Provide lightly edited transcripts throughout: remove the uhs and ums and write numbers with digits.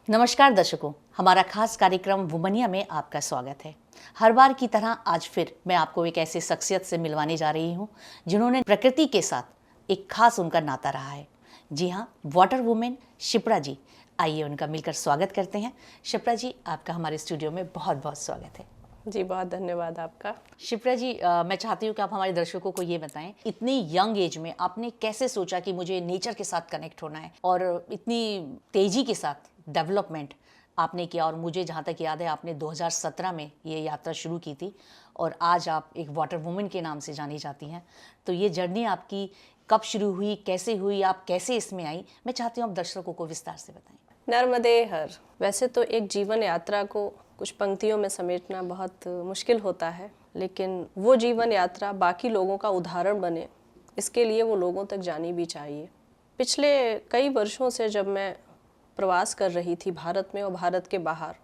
नमस्कार दर्शकों, हमारा खास कार्यक्रम वुमनिया में आपका स्वागत है। हर बार की तरह आज फिर मैं आपको एक ऐसे शख्सियत से मिलवाने जा रही हूँ जिन्होंने प्रकृति के साथ एक खास उनका नाता रहा है। जी हाँ, वाटर वुमेन शिप्रा जी। आइए उनका मिलकर स्वागत करते हैं। शिप्रा जी, आपका हमारे स्टूडियो में बहुत बहुत स्वागत है। जी, बहुत धन्यवाद आपका। शिप्रा जी, मैं चाहती हूँ कि आप हमारे दर्शकों को ये बताएं, इतनी यंग एज में आपने कैसे सोचा कि मुझे नेचर के साथ कनेक्ट होना है और इतनी तेजी के साथ डेवलपमेंट आपने किया। और मुझे जहाँ तक याद है आपने 2017 में ये यात्रा शुरू की थी और आज आप एक वाटर वुमेन के नाम से जानी जाती हैं। तो ये जर्नी आपकी कब शुरू हुई, कैसे हुई, आप कैसे इसमें आई, मैं चाहती हूँ आप दर्शकों को विस्तार से बताएं। नर्मदे हर। वैसे तो एक जीवन यात्रा को कुछ पंक्तियों में समेटना बहुत मुश्किल होता है, लेकिन वो जीवन यात्रा बाकी लोगों का उदाहरण बने, इसके लिए वो लोगों तक जानी भी चाहिए। पिछले कई वर्षों से जब मैं प्रवास कर रही थी भारत में और भारत के बाहर,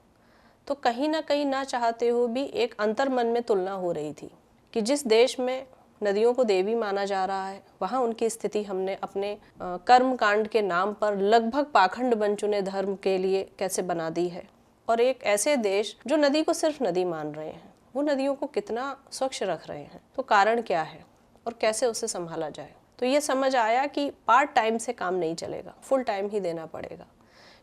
तो कहीं ना चाहते हुए भी एक अंतर मन में तुलना हो रही थी कि जिस देश में नदियों को देवी माना जा रहा है, वहाँ उनकी स्थिति हमने अपने कर्म कांड के नाम पर लगभग पाखंड बन चुने धर्म के लिए कैसे बना दी है। और एक ऐसे देश जो नदी को सिर्फ नदी मान रहे हैं, वो नदियों को कितना स्वच्छ रख रहे हैं, तो कारण क्या है और कैसे उसे संभाला जाए। तो ये समझ आया कि पार्ट टाइम से काम नहीं चलेगा, फुल टाइम ही देना पड़ेगा।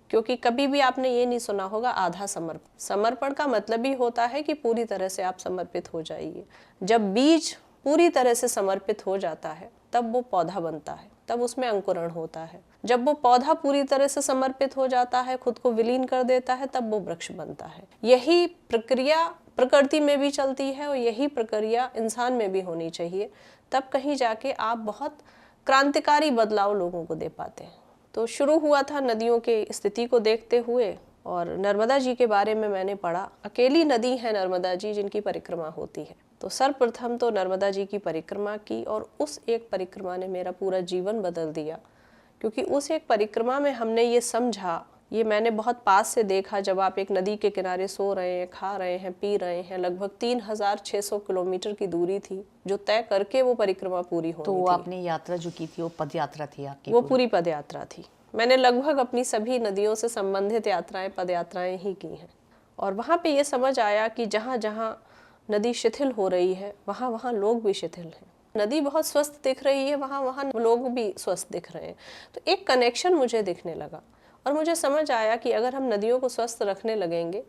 क्योंकि कभी भी आपने ये नहीं सुना होगा आधा समर्पण का मतलब ही होता है कि पूरी तरह से आप समर्पित हो जाइए। जब बीज पूरी तरह से समर्पित हो जाता है तब वो पौधा बनता है, तब उसमें अंकुरण होता है। जब वो पौधा पूरी तरह से समर्पित हो जाता है, खुद को विलीन कर देता है, तब वो वृक्ष बनता है। यही प्रक्रिया प्रकृति में भी चलती है और यही प्रक्रिया इंसान में भी होनी चाहिए, तब कहीं जाके आप बहुत क्रांतिकारी बदलाव लोगों को दे पाते हैं। तो शुरू हुआ था नदियों के स्थिति को देखते हुए, और नर्मदा जी के बारे में मैंने पढ़ा। अकेली नदी है नर्मदा जी जिनकी परिक्रमा होती है। तो सर्वप्रथम तो नर्मदा जी की परिक्रमा की, और उस एक परिक्रमा ने मेरा पूरा जीवन बदल दिया। क्योंकि उस एक परिक्रमा में हमने ये समझा, ये मैंने बहुत पास से देखा, जब आप एक नदी के किनारे सो रहे हैं, खा रहे हैं, पी रहे हैं, लगभग 3600 किलोमीटर की दूरी थी जो तय करके वो परिक्रमा पूरी होनी थी। तो आपने यात्रा जो की थी वो पद यात्रा थी आपकी? वो पूरी पद यात्रा थी। मैंने लगभग अपनी सभी नदियों से संबंधित यात्राएं पद यात्राएं ही की हैं। और वहाँ पे ये समझ आया कि जहाँ जहाँ नदी शिथिल हो रही है, वहाँ वहाँ लोग भी शिथिल हैं। नदी बहुत स्वस्थ दिख रही है, वहाँ वहाँ लोग भी स्वस्थ दिख रहे हैं। तो एक कनेक्शन मुझे दिखने लगा और मुझे समझ आया कि अगर हम नदियों को स्वस्थ रखने लगेंगे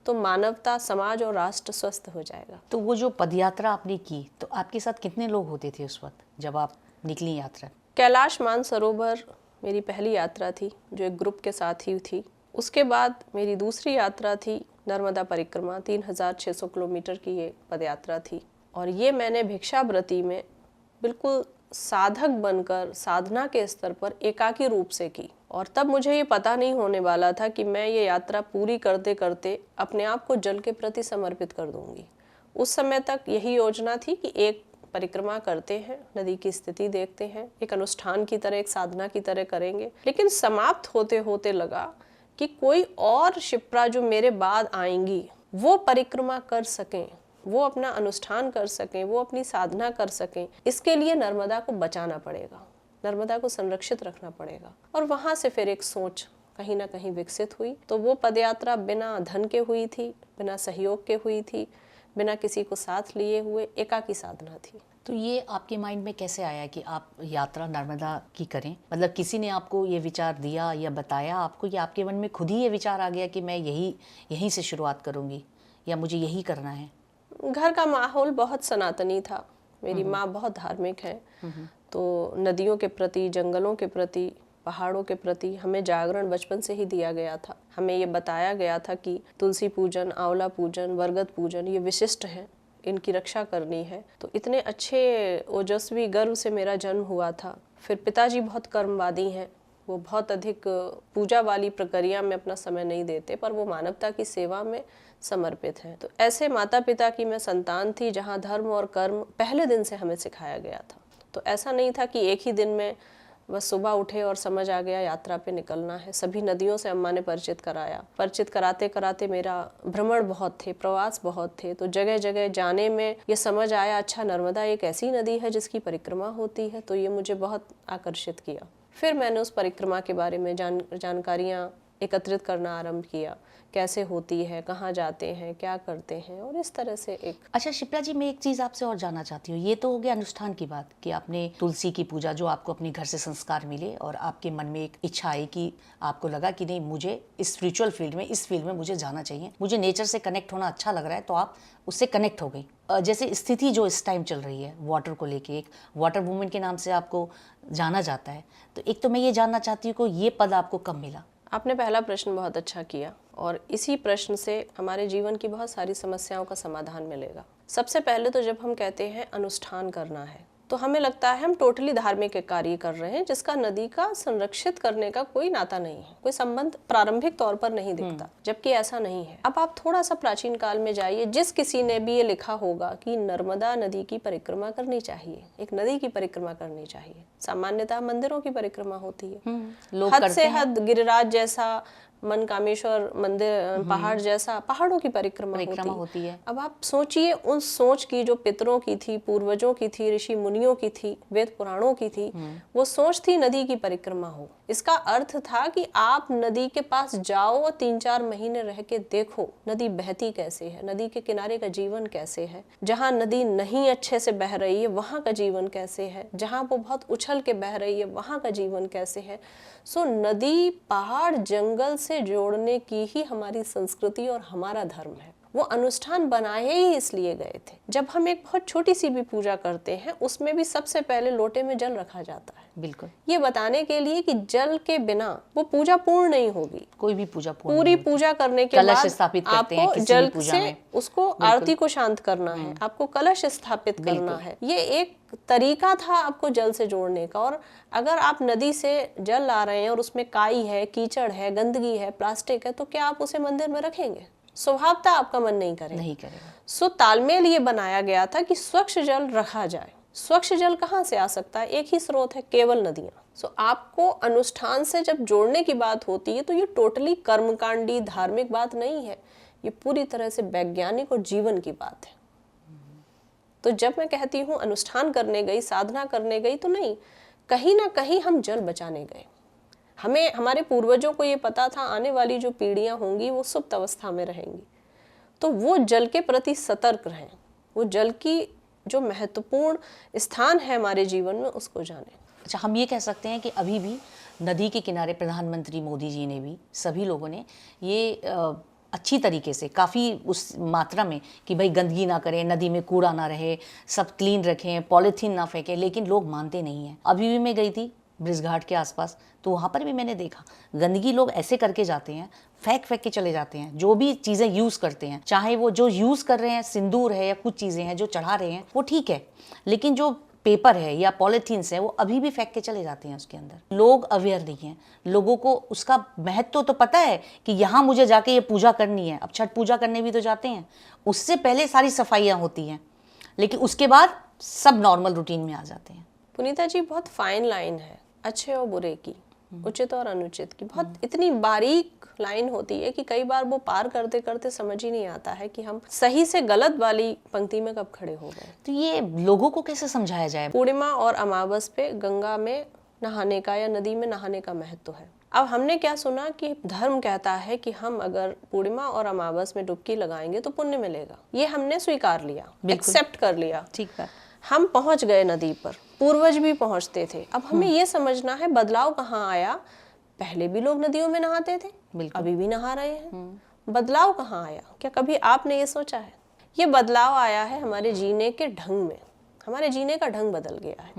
तो मानवता, समाज और राष्ट्र स्वस्थ हो जाएगा। तो वो जो पदयात्रा आपने की, तो आपके साथ कितने लोग होते थे उस वक्त जब आप निकली यात्रा? कैलाश मानसरोवर मेरी पहली यात्रा थी जो एक ग्रुप के साथ ही थी। उसके बाद मेरी दूसरी यात्रा थी नर्मदा परिक्रमा, 3600 किलोमीटर की ये पदयात्रा थी। और ये मैंने भिक्षावृत्ति में बिल्कुल साधक बनकर, साधना के स्तर पर एकाकी रूप से की। और तब मुझे ये पता नहीं होने वाला था कि मैं ये यात्रा पूरी करते करते अपने आप को जल के प्रति समर्पित कर दूंगी। उस समय तक यही योजना थी कि एक परिक्रमा करते हैं, नदी की स्थिति देखते हैं, एक अनुष्ठान की तरह, एक साधना की तरह करेंगे। लेकिन समाप्त होते होते लगा कि कोई और शिप्रा जो मेरे बाद आएंगी वो परिक्रमा कर सकें, वो अपना अनुष्ठान कर सकें, वो अपनी साधना कर सकें, इसके लिए नर्मदा को बचाना पड़ेगा, नर्मदा को संरक्षित रखना पड़ेगा। और वहाँ से फिर एक सोच कहीं ना कहीं विकसित हुई। तो वो पदयात्रा बिना धन के हुई थी, बिना सहयोग के हुई थी, बिना किसी को साथ लिए हुए एकाकी साधना थी। तो ये आपके माइंड में कैसे आया कि आप यात्रा नर्मदा की करें? मतलब किसी ने आपको ये विचार दिया या बताया आपको, या आपके मन में खुद ही ये विचार आ गया कि मैं यहीं से शुरुआत करूँगी या मुझे यही करना है? घर का माहौल बहुत सनातनी था। मेरी माँ बहुत धार्मिक है, तो नदियों के प्रति, जंगलों के प्रति, पहाड़ों के प्रति हमें जागरण बचपन से ही दिया गया था। हमें ये बताया गया था कि तुलसी पूजन, आंवला पूजन, बरगद पूजन ये विशिष्ट है, इनकी रक्षा करनी है। तो इतने अच्छे ओजस्वी गर्व से मेरा जन्म हुआ था। फिर पिताजी बहुत कर्मवादी हैं, वो बहुत अधिक पूजा वाली प्रक्रिया में अपना समय नहीं देते, पर वो मानवता की सेवा में समर्पित हैं। तो ऐसे माता पिता की मैं संतान थी जहाँ धर्म और कर्म पहले दिन से हमें सिखाया गया था। तो ऐसा नहीं था कि एक ही दिन में बस सुबह उठे और समझ आ गया यात्रा पे निकलना है। सभी नदियों से अम्मा ने परिचित कराया। परिचित कराते कराते मेरा भ्रमण बहुत थे, प्रवास बहुत थे। तो जगह जगह जाने में ये समझ आया, अच्छा नर्मदा एक ऐसी नदी है जिसकी परिक्रमा होती है। तो ये मुझे बहुत आकर्षित किया। फिर मैंने उस परिक्रमा के बारे में जानकारियाँ एकत्रित करना आरंभ किया, कैसे होती है, कहाँ जाते हैं, क्या करते हैं, और इस तरह से एक। अच्छा शिप्रा जी, मैं एक चीज़ आपसे और जानना चाहती हूँ। ये तो हो गया अनुष्ठान की बात कि आपने तुलसी की पूजा, जो आपको अपने घर से संस्कार मिले और आपके मन में एक इच्छा आई कि आपको लगा कि नहीं, मुझे इस स्पिरिचुअल फील्ड में, इस फील्ड में मुझे जाना चाहिए, मुझे नेचर से कनेक्ट होना अच्छा लग रहा है, तो आप उससे कनेक्ट हो गई। जैसे स्थिति जो इस टाइम चल रही है वाटर को लेके, एक वाटर वूमेन के नाम से आपको जाना जाता है, तो एक तो मैं ये जानना चाहती हूँ कि ये पद आपको कब मिला? आपने पहला प्रश्न बहुत अच्छा किया, और इसी प्रश्न से हमारे जीवन की बहुत सारी समस्याओं का समाधान मिलेगा। सबसे पहले तो जब हम कहते हैं अनुष्ठान करना है, तो हमें लगता है हम टोटली धार्मिक एक कार्य कर रहे हैं जिसका नदी का संरक्षित करने का कोई नाता नहीं है, कोई संबंध प्रारंभिक तौर पर नहीं दिखता, जबकि ऐसा नहीं है। अब आप थोड़ा सा प्राचीन काल में जाइए, जिस किसी ने भी ये लिखा होगा कि नर्मदा नदी की परिक्रमा करनी चाहिए, एक नदी की परिक्रमा करनी चाहिए, सामान्यतः मंदिरों की परिक्रमा होती है, लोग हद करते से हैं। हद गिरिराज जैसा, मनकामेश्वर मंदिर, पहाड़ जैसा, पहाड़ों की परिक्रमा होती है। अब आप सोचिए, उन सोच की जो पितरों की थी, पूर्वजों की थी, ऋषि मुनियों की थी, वेद पुराणों की थी, वो सोच थी नदी की परिक्रमा हो। इसका अर्थ था कि आप नदी के पास जाओ और 3-4 महीने रह के देखो नदी बहती कैसे है, नदी के किनारे का जीवन कैसे है, जहाँ नदी नहीं अच्छे से बह रही है वहाँ का जीवन कैसे है, जहाँ वो बहुत उछल के बह रही है वहाँ का जीवन कैसे है। सो नदी पहाड़ जंगल से जोड़ने की ही हमारी संस्कृति और हमारा धर्म है। वो अनुष्ठान बनाए ही इसलिए गए थे। जब हम एक बहुत छोटी सी भी पूजा करते हैं, उसमें भी सबसे पहले लोटे में जल रखा जाता है, बिल्कुल, ये बताने के लिए कि जल के बिना वो पूजा पूर्ण नहीं होगी। कोई भी पूजा पूर्ण पूरी नहीं होती। पूजा करने के कलश बाद स्थापित करते हैं आपको किसी भी जल पूजा से में। उसको आरती को शांत करना है, आपको कलश स्थापित करना है। ये एक तरीका था आपको जल से जोड़ने का। और अगर आप नदी से जल ला रहे हैं और उसमें काई है, कीचड़ है, गंदगी है, प्लास्टिक है, तो क्या आप उसे मंदिर में रखेंगे? स्वभावतः आपका मन नहीं करेगा। नहीं करेगा। सो तालमेल ये बनाया गया था कि स्वच्छ जल रखा जाए। स्वच्छ जल कहाँ से आ सकता है? एक ही स्रोत है, केवल नदियाँ। सो आपको अनुष्ठान से जब जोड़ने की बात होती है तो ये टोटली कर्मकांडी धार्मिक बात नहीं है, ये पूरी तरह से वैज्ञानिक और जीवन की बात है। तो जब मैं कहती हूँ अनुष्ठान करने गई, साधना करने गई, तो नहीं, कहीं ना कहीं हम जल बचाने गए। हमें, हमारे पूर्वजों को ये पता था आने वाली जो पीढ़ियां होंगी वो सुप्त अवस्था में रहेंगी, तो वो जल के प्रति सतर्क रहें, वो जल की जो महत्वपूर्ण स्थान है हमारे जीवन में उसको जानें। अच्छा, हम ये कह सकते हैं कि अभी भी नदी के किनारे प्रधानमंत्री मोदी जी ने भी, सभी लोगों ने ये अच्छी तरीके से, काफ़ी उस मात्रा में कि भाई गंदगी ना करें, नदी में कूड़ा ना रहे, सब क्लीन रखें, पॉलीथीन ना फेंकें, लेकिन लोग मानते नहीं हैं। अभी भी मैं गई थी ब्रिज घाट के आसपास, तो वहाँ पर भी मैंने देखा गंदगी लोग ऐसे करके जाते हैं, फेंक के चले जाते हैं। जो भी चीज़ें यूज़ करते हैं, चाहे वो जो यूज़ कर रहे हैं सिंदूर है या कुछ चीज़ें हैं जो चढ़ा रहे हैं, वो ठीक है, लेकिन जो पेपर है या पॉलीथीन्स है वो अभी भी फेंक के चले जाते हैं उसके अंदर। लोग अवेयर नहीं हैं, लोगों को उसका महत्व तो पता है कि यहाँ मुझे जाके ये पूजा करनी है। अब छठ पूजा करने भी तो जाते हैं, उससे पहले सारी सफाइयाँ होती हैं, लेकिन उसके बाद सब नॉर्मल रूटीन में आ जाते हैं। पुनीता जी, बहुत फाइन लाइन है अच्छे और बुरे की, उचित और अनुचित की। बहुत इतनी बारीक लाइन होती है कि कई बार वो पार करते करते समझ ही नहीं आता है कि हम सही से गलत वाली पंक्ति में कब खड़े हो गए। तो ये लोगों को कैसे समझाया जाए? पूर्णिमा और अमावस पे गंगा में नहाने का या नदी में नहाने का महत्व है। अब हमने क्या सुना कि धर्म कहता है कि हम अगर पूर्णिमा और अमावस में डुबकी लगाएंगे तो पुण्य मिलेगा। ये हमने स्वीकार लिया, एक्सेप्ट कर लिया, ठीक है। हम पहुंच गए नदी पर, पूर्वज भी पहुंचते थे। अब हमें ये समझना है बदलाव कहाँ आया। पहले भी लोग नदियों में नहाते थे, अभी भी नहा रहे हैं। बदलाव कहाँ आया? क्या कभी आपने ये सोचा है? ये बदलाव आया है हमारे जीने के ढंग में। हमारे जीने का ढंग बदल गया है।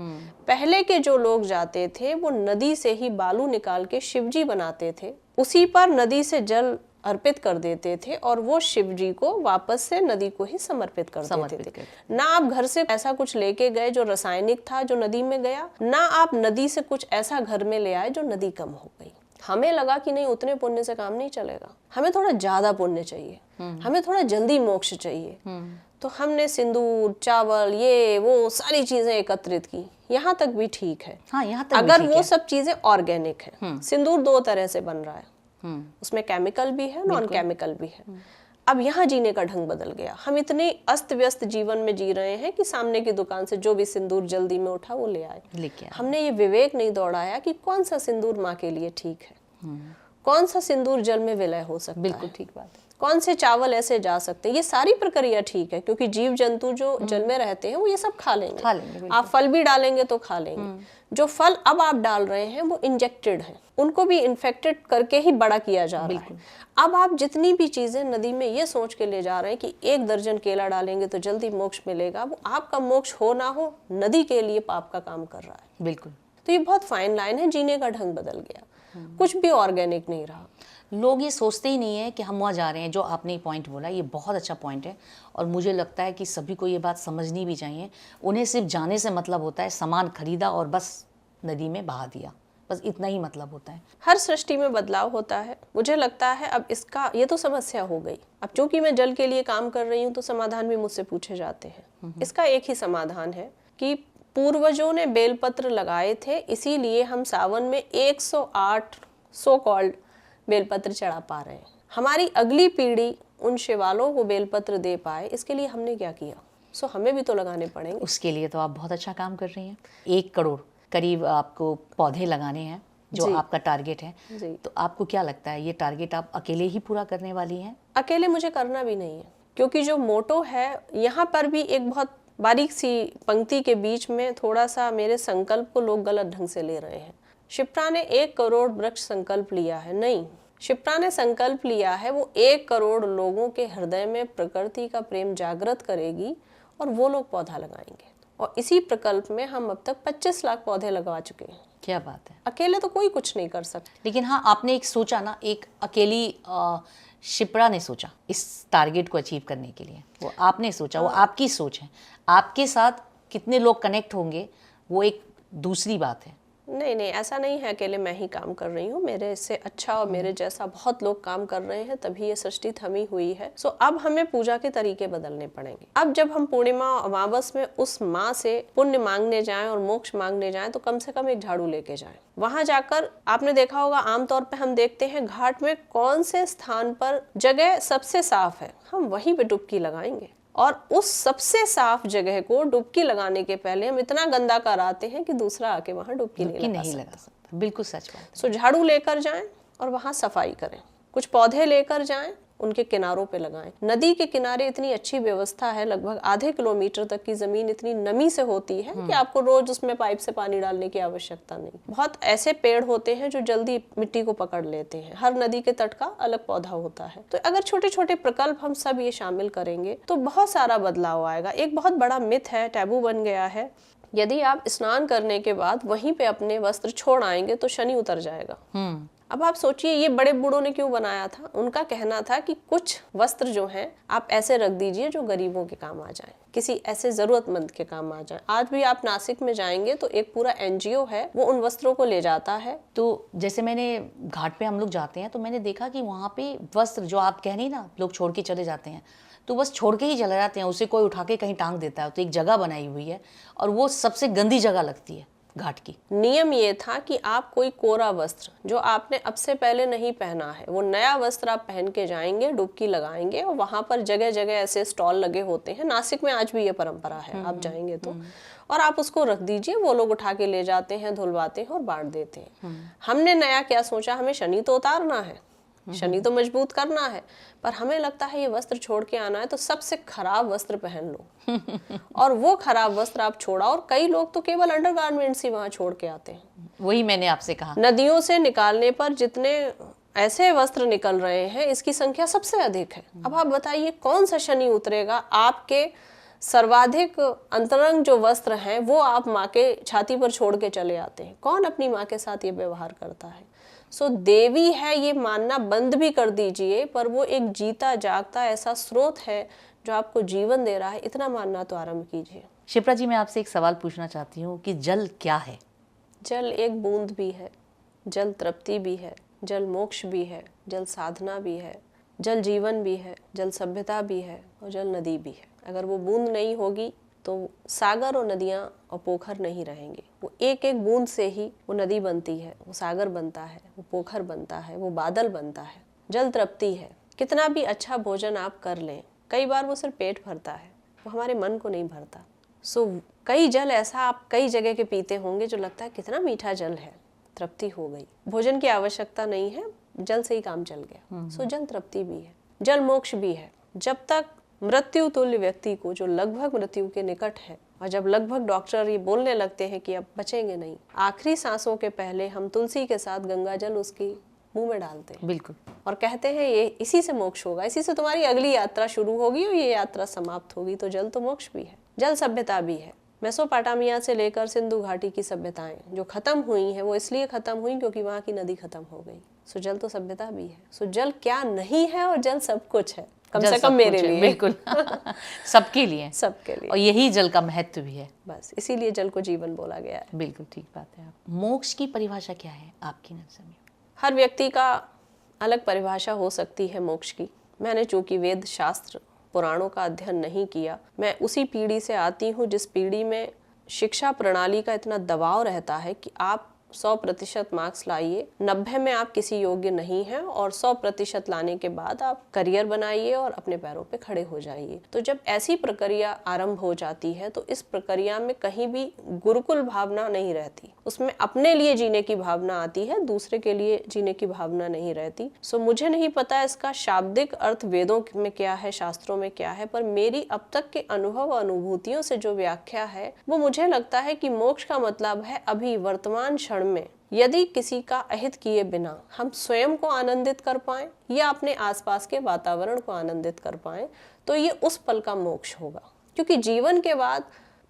पहले के जो लोग जाते थे वो नदी से ही बालू निकाल के शिवजी बनाते थे, उसी पर नदी से जल अर्पित कर देते थे और वो शिव जी को वापस से नदी को ही समर्पित कर देते थे। ना आप घर से ऐसा कुछ लेके गए जो रासायनिक था जो नदी में गया, ना आप नदी से कुछ ऐसा घर में ले आए जो नदी कम हो गई। हमें लगा कि नहीं, उतने पुण्य से काम नहीं चलेगा, हमें थोड़ा ज्यादा पुण्य चाहिए, हमें थोड़ा जल्दी मोक्ष चाहिए। तो हमने सिंदूर, चावल, ये वो सारी चीजें एकत्रित की। यहाँ तक भी ठीक है। हाँ, यहाँ तक अगर भी ठीक वो है। सब चीजें ऑर्गेनिक है। सिंदूर 2 तरह से बन रहा है, उसमें केमिकल भी है, नॉन केमिकल भी है। अब यहाँ जीने का ढंग बदल गया। हम इतने अस्त व्यस्त जीवन में जी रहे हैं कि सामने की दुकान से जो भी सिंदूर जल्दी में उठा वो ले आए। हमने ये विवेक नहीं दौड़ाया कि कौन सा सिंदूर माँ के लिए ठीक है, कौन सा सिंदूर जल में विलय हो सकता है, बिल्कुल ठीक बात है। कौन से चावल ऐसे जा सकते हैं, ये सारी प्रक्रिया ठीक है, क्योंकि जीव जंतु जो जल में रहते हैं वो ये सब खा लेंगे। बिल्कुल। आप फल भी डालेंगे तो खा लेंगे। जो फल अब आप डाल रहे हैं वो इंजेक्टेड हैं, उनको भी इन्फेक्टेड करके ही बड़ा किया जा रहा है। अब आप जितनी भी चीजें नदी में ये सोच के ले जा रहे हैं कि 1 दर्जन केला डालेंगे तो जल्दी मोक्ष मिलेगा, वो आपका मोक्ष हो ना हो नदी के लिए पाप का काम कर रहा है। बिल्कुल। तो ये बहुत फाइन लाइन है, जीने का ढंग बदल गया, कुछ भी ऑर्गेनिक नहीं रहा। लोग ये सोचते ही नहीं है कि हम वहाँ जा रहे हैं। जो आपने पॉइंट बोला ये बहुत अच्छा पॉइंट है, और मुझे लगता है कि सभी को ये बात समझनी भी चाहिए। उन्हें सिर्फ जाने से मतलब होता है, सामान खरीदा और बस नदी में बहा दिया, बस इतना ही मतलब होता है। हर सृष्टि में बदलाव होता है। मुझे लगता है अब इसका ये तो समस्या हो गई, अब चूंकि मैं जल के लिए काम कर रही हूँ तो समाधान भी मुझसे पूछे जाते हैं। इसका एक ही समाधान है कि पूर्वजों ने बेलपत्र लगाए थे, इसीलिए हम सावन में 108 सो कॉल्ड बेलपत्र चढ़ा पा रहे हैं। हमारी अगली पीढ़ी उन शिवालों को बेलपत्र दे पाए, इसके लिए हमने क्या किया? सो हमें भी तो लगाने पड़ेंगे। उसके लिए तो आप बहुत अच्छा काम कर रही हैं। 1 करोड़ करीब आपको पौधे लगाने हैं जो आपका टारगेट है। तो आपको क्या लगता है ये टारगेट आप अकेले ही पूरा करने वाली हैं? अकेले मुझे करना भी नहीं है, क्योंकि जो मोटो है यहाँ पर भी एक बहुत बारीक सी पंक्ति के बीच में थोड़ा सा मेरे संकल्प को लोग गलत ढंग से ले रहे हैं। शिप्रा ने 1 करोड़ वृक्ष संकल्प लिया है, नहीं, शिप्रा ने संकल्प लिया है वो 1 करोड़ लोगों के हृदय में प्रकृति का प्रेम जागृत करेगी और वो लोग पौधा लगाएंगे। और इसी प्रकल्प में हम अब तक 25 लाख पौधे लगवा चुके हैं। क्या बात है। अकेले तो कोई कुछ नहीं कर सकता। लेकिन हाँ, आपने एक सोचा ना, एक अकेली शिप्रा ने सोचा इस टारगेट को अचीव करने के लिए, वो आपने सोचा, वो आपकी सोच है। आपके साथ कितने लोग कनेक्ट होंगे वो एक दूसरी बात है। नहीं, ऐसा नहीं है अकेले मैं ही काम कर रही हूँ, मेरे से अच्छा और मेरे जैसा बहुत लोग काम कर रहे हैं, तभी ये सृष्टि थमी हुई है। सो अब हमें पूजा के तरीके बदलने पड़ेंगे। अब जब हम पूर्णिमा अमावस में उस माँ से पुण्य मांगने जाएं और मोक्ष मांगने जाएं तो कम से कम एक झाड़ू लेके जाएं। वहां जाकर आपने देखा होगा, आमतौर पे हम देखते हैं घाट में कौन से स्थान पर जगह सबसे साफ है, हम वहीं पे डुबकी लगाएंगे। और उस सबसे साफ जगह को डुबकी लगाने के पहले हम इतना गंदा कराते हैं कि दूसरा आके वहां डुबकी नहीं लगा सकता। बिल्कुल सच बात। सो झाड़ू लेकर जाएं और वहां सफाई करें, कुछ पौधे लेकर जाएं, उनके किनारों पे लगाएं। नदी के किनारे इतनी अच्छी व्यवस्था है, लगभग आधे किलोमीटर तक की जमीन इतनी नमी से होती है कि आपको रोज उसमें पाइप से पानी डालने की आवश्यकता नहीं। बहुत ऐसे पेड़ होते हैं जो जल्दी मिट्टी को पकड़ लेते हैं, हर नदी के तट का अलग पौधा होता है। तो अगर छोटे छोटे प्रकल्प हम सब ये शामिल करेंगे तो बहुत सारा बदलाव आएगा। एक बहुत बड़ा मिथ है, टैबू बन गया है, यदि आप स्नान करने के बाद वहीं पे अपने वस्त्र छोड़ आएंगे तो शनि उतर जाएगा। अब आप सोचिए ये बड़े बूढ़ों ने क्यों बनाया था? उनका कहना था कि कुछ वस्त्र जो हैं आप ऐसे रख दीजिए जो गरीबों के काम आ जाए, किसी ऐसे जरूरतमंद के काम आ जाए। आज भी आप नासिक में जाएंगे तो एक पूरा एनजीओ है, वो उन वस्त्रों को ले जाता है। तो जैसे मैंने घाट पे हम लोग जाते हैं तो मैंने देखा कि वहाँ पे वस्त्र जो आप कह रही ना, लोग छोड़ के चले जाते हैं, तो बस छोड़ के ही चले जाते हैं, उसे कोई उठा के कहीं टांग देता है। तो एक जगह बनाई हुई है और वो सबसे गंदी जगह लगती है घाट की। नियम ये था कि आप कोई कोरा वस्त्र जो आपने अब से पहले नहीं पहना है, वो नया वस्त्र आप पहन के जाएंगे, डुबकी लगाएंगे। और वहां पर जगह जगह ऐसे स्टॉल लगे होते हैं, नासिक में आज भी ये परंपरा है, आप जाएंगे तो, और आप उसको रख दीजिए, वो लोग उठा के ले जाते हैं, धुलवाते हैं और बांट देते हैं। हमने नया क्या सोचा, हमें शनि तो उतारना है, शनि तो मजबूत करना है, पर हमें लगता है ये वस्त्र छोड़ के आना है तो सबसे खराब वस्त्र पहन लो और वो खराब वस्त्र आप छोड़ा। और कई लोग तो केवल अंडरगारमेंट्स ही वहां छोड़ के आते हैं। वही मैंने आपसे कहा, नदियों से निकालने पर जितने ऐसे वस्त्र निकल रहे हैं इसकी संख्या सबसे अधिक है। अब आप बताइए कौन सा शनि उतरेगा? आपके सर्वाधिक अंतरंग जो वस्त्र हैं वो आप माँ के छाती पर छोड़ के चले आते हैं। कौन अपनी माँ के साथ ये व्यवहार करता है? सो देवी है ये मानना बंद भी कर दीजिए, पर वो एक जीता जागता ऐसा स्रोत है जो आपको जीवन दे रहा है, इतना मानना तो आरंभ कीजिए। शिप्रा जी, मैं आपसे एक सवाल पूछना चाहती हूँ कि जल क्या है? जल एक बूंद भी है, जल तृप्ति भी है, जल मोक्ष भी है, जल साधना भी है, जल जीवन भी है, जल सभ्यता भी है और जल नदी भी है। अगर वो बूंद नहीं होगी तो सागर और नदियाँ और पोखर नहीं रहेंगे। वो एक एक बूंद से ही वो नदी बनती है, वो सागर बनता है, वो पोखर बनता है, वो बादल बनता है। जल तृप्ति है। कितना भी अच्छा भोजन आप कर लें, कई बार वो सिर्फ पेट भरता है, वो हमारे मन को नहीं भरता। सो कई जल ऐसा आप कई जगह के पीते होंगे जो लगता है कितना मीठा जल है, तृप्ति हो गई। भोजन की आवश्यकता नहीं है, जल से ही काम चल गया। सो जल तृप्ति भी है, जल मोक्ष भी है। जब तक मृत्यु तुल्य व्यक्ति को, जो लगभग मृत्यु के निकट है, और जब लगभग डॉक्टर ये बोलने लगते हैं कि अब बचेंगे नहीं, आखिरी सांसों के पहले हम तुलसी के साथ गंगा जल उसकी मुंह में डालते हैं, बिल्कुल, और कहते हैं ये इसी से मोक्ष होगा, इसी से तुम्हारी अगली यात्रा शुरू होगी और ये यात्रा समाप्त होगी। तो जल तो मोक्ष भी है, जल सभ्यता भी है। मेसोपोटामिया से लेकर सिंधु घाटी की सभ्यताएं जो खत्म हुई हैं, वो इसलिए खत्म हुई क्योंकि वहां की नदी खत्म हो गई। सो जल तो सभ्यता भी है। सो जल क्या नहीं है, और जल सब कुछ है, कम से कम मेरे लिए, बिल्कुल सबके लिए, सबके लिए, और यही जल का महत्व भी है। बस इसीलिए जल को जीवन बोला गया है। बिल्कुल ठीक बात है। आप मोक्ष की परिभाषा क्या है आपकी नजर में? हर व्यक्ति का अलग परिभाषा हो सकती है मोक्ष की। मैंने चूंकि वेद शास्त्र पुराणों का अध्ययन नहीं किया, मैं उसी पीढ़ी से आती हूँ जिस पीढ़ी में शिक्षा प्रणाली का इतना दबाव रहता है कि आप 100% मार्क्स लाइए, 90 में आप किसी योग्य नहीं हैं, और 100% लाने के बाद आप करियर बनाइए और अपने पैरों पे खड़े हो जाइए। तो जब ऐसी प्रक्रिया आरंभ हो जाती है तो इस प्रक्रिया में कहीं भी गुरुकुल भावना नहीं रहती, उसमें अपने लिए जीने की भावना आती है, दूसरे के लिए जीने की भावना नहीं रहती। सो मुझे नहीं पता इसका शाब्दिक अर्थ वेदों में क्या है, शास्त्रों में क्या है, पर मेरी अब तक के अनुभव और अनुभूतियों से जो व्याख्या है वो मुझे लगता है कि मोक्ष का मतलब है अभी वर्तमान क्षण में यदि किसी का अहित किए बिना हम स्वयं को आनंदित कर पाएं या अपने आसपास के वातावरण को आनंदित कर पाएं, तो ये उस पल का मोक्ष होगा। क्योंकि जीवन के बाद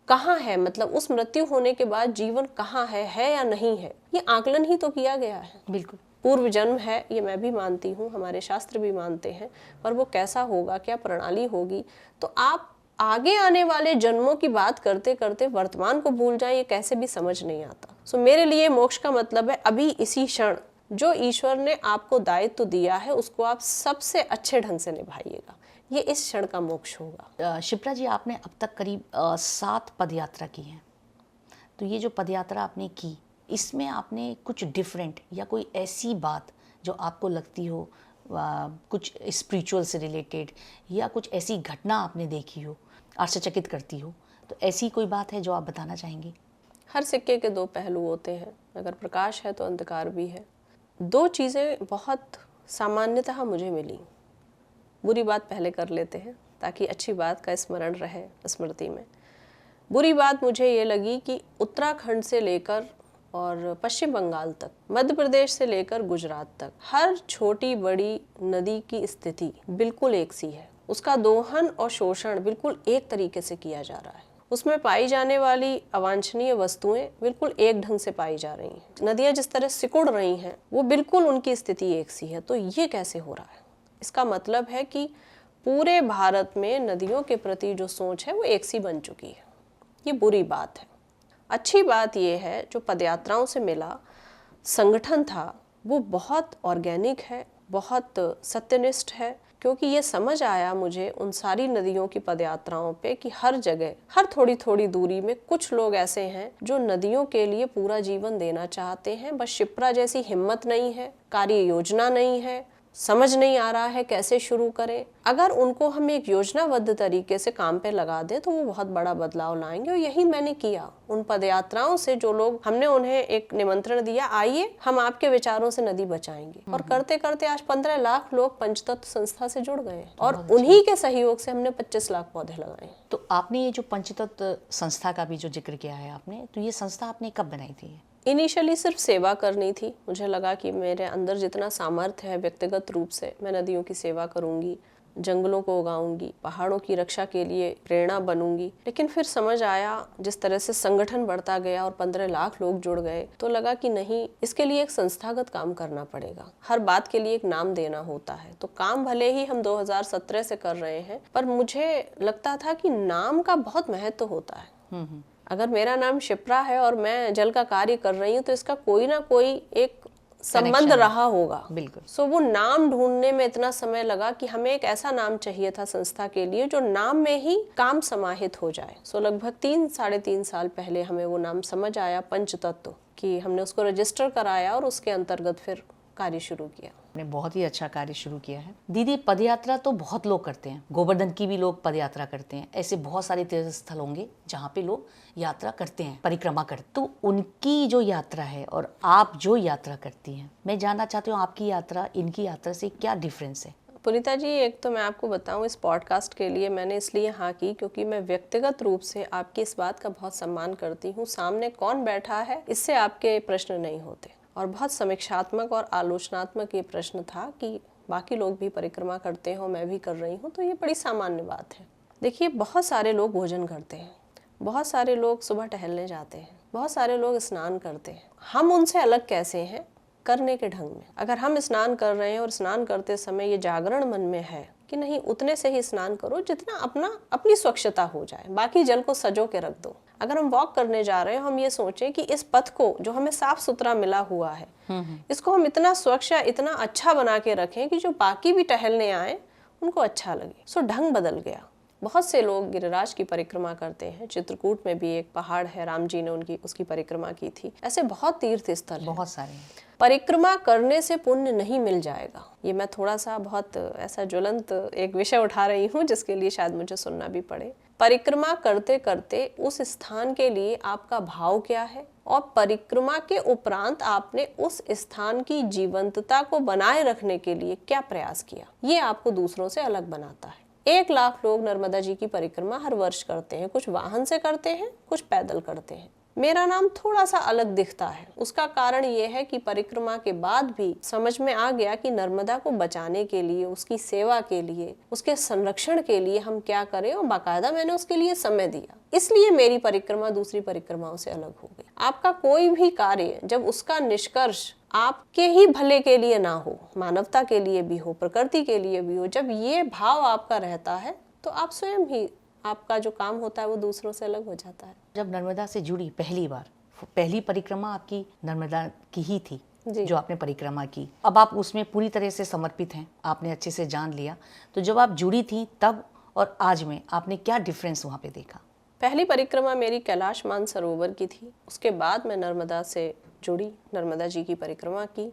कहाँ है, मतलब उस मृत्यु होने के बाद जीवन कहाँ है या नहीं है, ये आकलन ही तो किया गया है। बिल्कुल, पूर्व जन्म है, ये मैं भी मानती हूँ, हमारे शास्त्र भी मानते हैं, पर वो कैसा होगा, क्या प्रणाली होगी, तो आप आगे आने वाले जन्मों की बात करते करते वर्तमान को भूल जाए, ये कैसे भी समझ नहीं आता। सो मेरे लिए मोक्ष का मतलब है अभी इसी क्षण जो ईश्वर ने आपको दायित्व दिया है उसको आप सबसे अच्छे ढंग से निभाइएगा, ये इस क्षण का मोक्ष होगा। शिप्रा जी, आपने अब तक करीब 7 पदयात्रा की है, तो ये जो पदयात्रा आपने की, इसमें आपने कुछ डिफरेंट या कोई ऐसी बात जो आपको लगती हो कुछ स्पिरिचुअल से रिलेटेड, या कुछ ऐसी घटना आपने देखी हो आश्चर्यचकित करती हो, तो ऐसी कोई बात है जो आप बताना चाहेंगी? हर सिक्के के 2 पहलू होते हैं, अगर प्रकाश है तो अंधकार भी है। 2 चीज़ें बहुत सामान्यतः मुझे मिली। बुरी बात पहले कर लेते हैं ताकि अच्छी बात का स्मरण रहे स्मृति में। बुरी बात मुझे ये लगी कि उत्तराखंड से लेकर और पश्चिम बंगाल तक, मध्य प्रदेश से लेकर गुजरात तक, हर छोटी बड़ी नदी की स्थिति बिल्कुल एक सी है। उसका दोहन और शोषण बिल्कुल एक तरीके से किया जा रहा है। उसमें पाई जाने वाली अवांछनीय वस्तुएं बिल्कुल एक ढंग से पाई जा रही हैं। नदियां जिस तरह सिकुड़ रही हैं वो बिल्कुल उनकी स्थिति एक सी है। तो ये कैसे हो रहा है? इसका मतलब है कि पूरे भारत में नदियों के प्रति जो सोच है वो एक सी बन चुकी है। ये बुरी बात है। अच्छी बात यह है जो पदयात्राओं से मिला संगठन था वो बहुत ऑर्गेनिक है, बहुत सत्यनिष्ठ है, क्योंकि ये समझ आया मुझे उन सारी नदियों की पदयात्राओं पे कि हर जगह, हर थोड़ी थोड़ी दूरी में कुछ लोग ऐसे हैं जो नदियों के लिए पूरा जीवन देना चाहते हैं। बस शिप्रा जैसी हिम्मत नहीं है, कार्य योजना नहीं है, समझ नहीं आ रहा है कैसे शुरू करें। अगर उनको हम एक योजनाबद्ध तरीके से काम पे लगा दें तो वो बहुत बड़ा बदलाव लाएंगे। और यही मैंने किया। उन पदयात्राओं से जो लोग, हमने उन्हें एक निमंत्रण दिया, आइए हम आपके विचारों से नदी बचाएंगे। और करते करते आज 15 लाख लोग पंचतत्व संस्था से जुड़ गए और उन्हीं के सहयोग से हमने 25 लाख पौधे लगाए। तो आपने ये जो पंचतत्व संस्था का भी जो जिक्र किया है आपने, तो ये संस्था आपने कब बनाई थी? इनिशियली सिर्फ सेवा करनी थी। मुझे लगा कि मेरे अंदर जितना सामर्थ्य है व्यक्तिगत रूप से मैं नदियों की सेवा करूंगी, जंगलों को उगाऊंगी, पहाड़ों की रक्षा के लिए प्रेरणा बनूंगी। लेकिन फिर समझ आया जिस तरह से संगठन बढ़ता गया और 15 लाख लोग जुड़ गए तो लगा कि नहीं, इसके लिए एक संस्थागत काम करना पड़ेगा। हर बात के लिए एक नाम देना होता है। तो काम भले ही हम 2017 से कर रहे हैं, पर मुझे लगता था कि नाम का बहुत महत्व होता है। अगर मेरा नाम शिप्रा है और मैं जल का कार्य कर रही हूँ तो इसका कोई ना कोई एक संबंध रहा होगा। बिल्कुल। सो वो नाम ढूंढने में इतना समय लगा कि हमें एक ऐसा नाम चाहिए था संस्था के लिए जो नाम में ही काम समाहित हो जाए। सो लगभग 3-3.5 साल पहले हमें वो नाम समझ आया, पंचतत्व, कि हमने उसको रजिस्टर कराया और उसके अंतर्गत फिर कार्य शुरू किया। आपने बहुत ही अच्छा कार्य शुरू किया है। दीदी, पदयात्रा तो बहुत लोग करते हैं, गोवर्धन की भी लोग पदयात्रा करते हैं, ऐसे बहुत सारे तीर्थ स्थल होंगे जहाँ पे लोग यात्रा करते हैं, परिक्रमा करते, तो उनकी जो यात्रा है और आप जो यात्रा करती हैं, मैं जानना चाहती हूँ आपकी यात्रा इनकी यात्रा से क्या डिफरेंस है? पुनीता जी, एक तो मैं आपको बताऊं, इस पॉडकास्ट के लिए मैंने इसलिए हाँ की क्योंकि मैं व्यक्तिगत रूप से आपकी इस बात का बहुत सम्मान करती हूँ। सामने कौन बैठा है इससे आपके प्रश्न नहीं होते, और बहुत समीक्षात्मक और आलोचनात्मक ये प्रश्न था कि बाकी लोग भी परिक्रमा करते हो, मैं भी कर रही हूँ, तो ये बड़ी सामान्य बात है। देखिए, बहुत सारे लोग भोजन करते हैं, बहुत सारे लोग सुबह टहलने जाते हैं, बहुत सारे लोग स्नान करते हैं। हम उनसे अलग कैसे हैं? करने के ढंग में। अगर हम स्नान कर रहे हैं और स्नान करते समय ये जागरण मन में है कि नहीं, उतने से ही स्नान करो जितना अपनी स्वच्छता हो जाए, बाकी जल को सजो के रख दो। अगर हम वॉक करने जा रहे हैं, हम ये सोचें कि इस पथ को जो हमें साफ सुथरा मिला हुआ है, इसको हम इतना स्वच्छ या इतना अच्छा बना के रखें कि जो बाकी भी टहलने आए उनको अच्छा लगे। सो ढंग बदल गया। बहुत से लोग गिरिराज की परिक्रमा करते हैं। चित्रकूट में भी एक पहाड़ है, राम जी ने उसकी परिक्रमा की थी। ऐसे बहुत तीर्थ स्थल बहुत सारे हैं। परिक्रमा करने से पुण्य नहीं मिल जाएगा। ये मैं थोड़ा सा बहुत ऐसा ज्वलंत एक विषय उठा रही हूँ जिसके लिए शायद मुझे सुनना भी पड़े। परिक्रमा करते करते उस स्थान के लिए आपका भाव क्या है, और परिक्रमा के उपरांत आपने उस स्थान की जीवंतता को बनाए रखने के लिए क्या प्रयास किया, ये आपको दूसरों से अलग बनाता है। 1 लाख लोग नर्मदा जी की परिक्रमा हर वर्ष करते हैं। कुछ वाहन से करते हैं, कुछ पैदल करते हैं। मेरा नाम थोड़ा सा अलग दिखता है। उसका कारण ये है कि परिक्रमा के बाद भी समझ में आ गया कि नर्मदा को बचाने के लिए, उसकी सेवा के लिए, उसके संरक्षण के लिए हम क्या करें, और बाकायदा मैंने उसके लिए समय दिया। इसलिए मेरी परिक्रमा दूसरी परिक्रमाओं से अलग हो गई। आपका कोई भी कार्य जब उसका निष्कर्ष आपके ही भले के लिए ना हो, मानवता के लिए भी हो, प्रकृति के लिए भी हो, जब ये भाव आपका रहता है तो आप स्वयं ही, आपका जो काम होता है वो दूसरों से अलग हो जाता है। जब नर्मदा से जुड़ी पहली परिक्रमा आपकी नर्मदा की ही थी जो आपने परिक्रमा की। अब आप उसमें पूरी तरह से समर्पित हैं, आपने अच्छे से जान लिया। तो जब आप जुड़ी थी तब और आज में आपने क्या डिफरेंस वहाँ पे देखा? पहली परिक्रमा मेरी कैलाश मानसरोवर की थी। उसके बाद मैं नर्मदा से जुड़ी, नर्मदा जी की परिक्रमा की।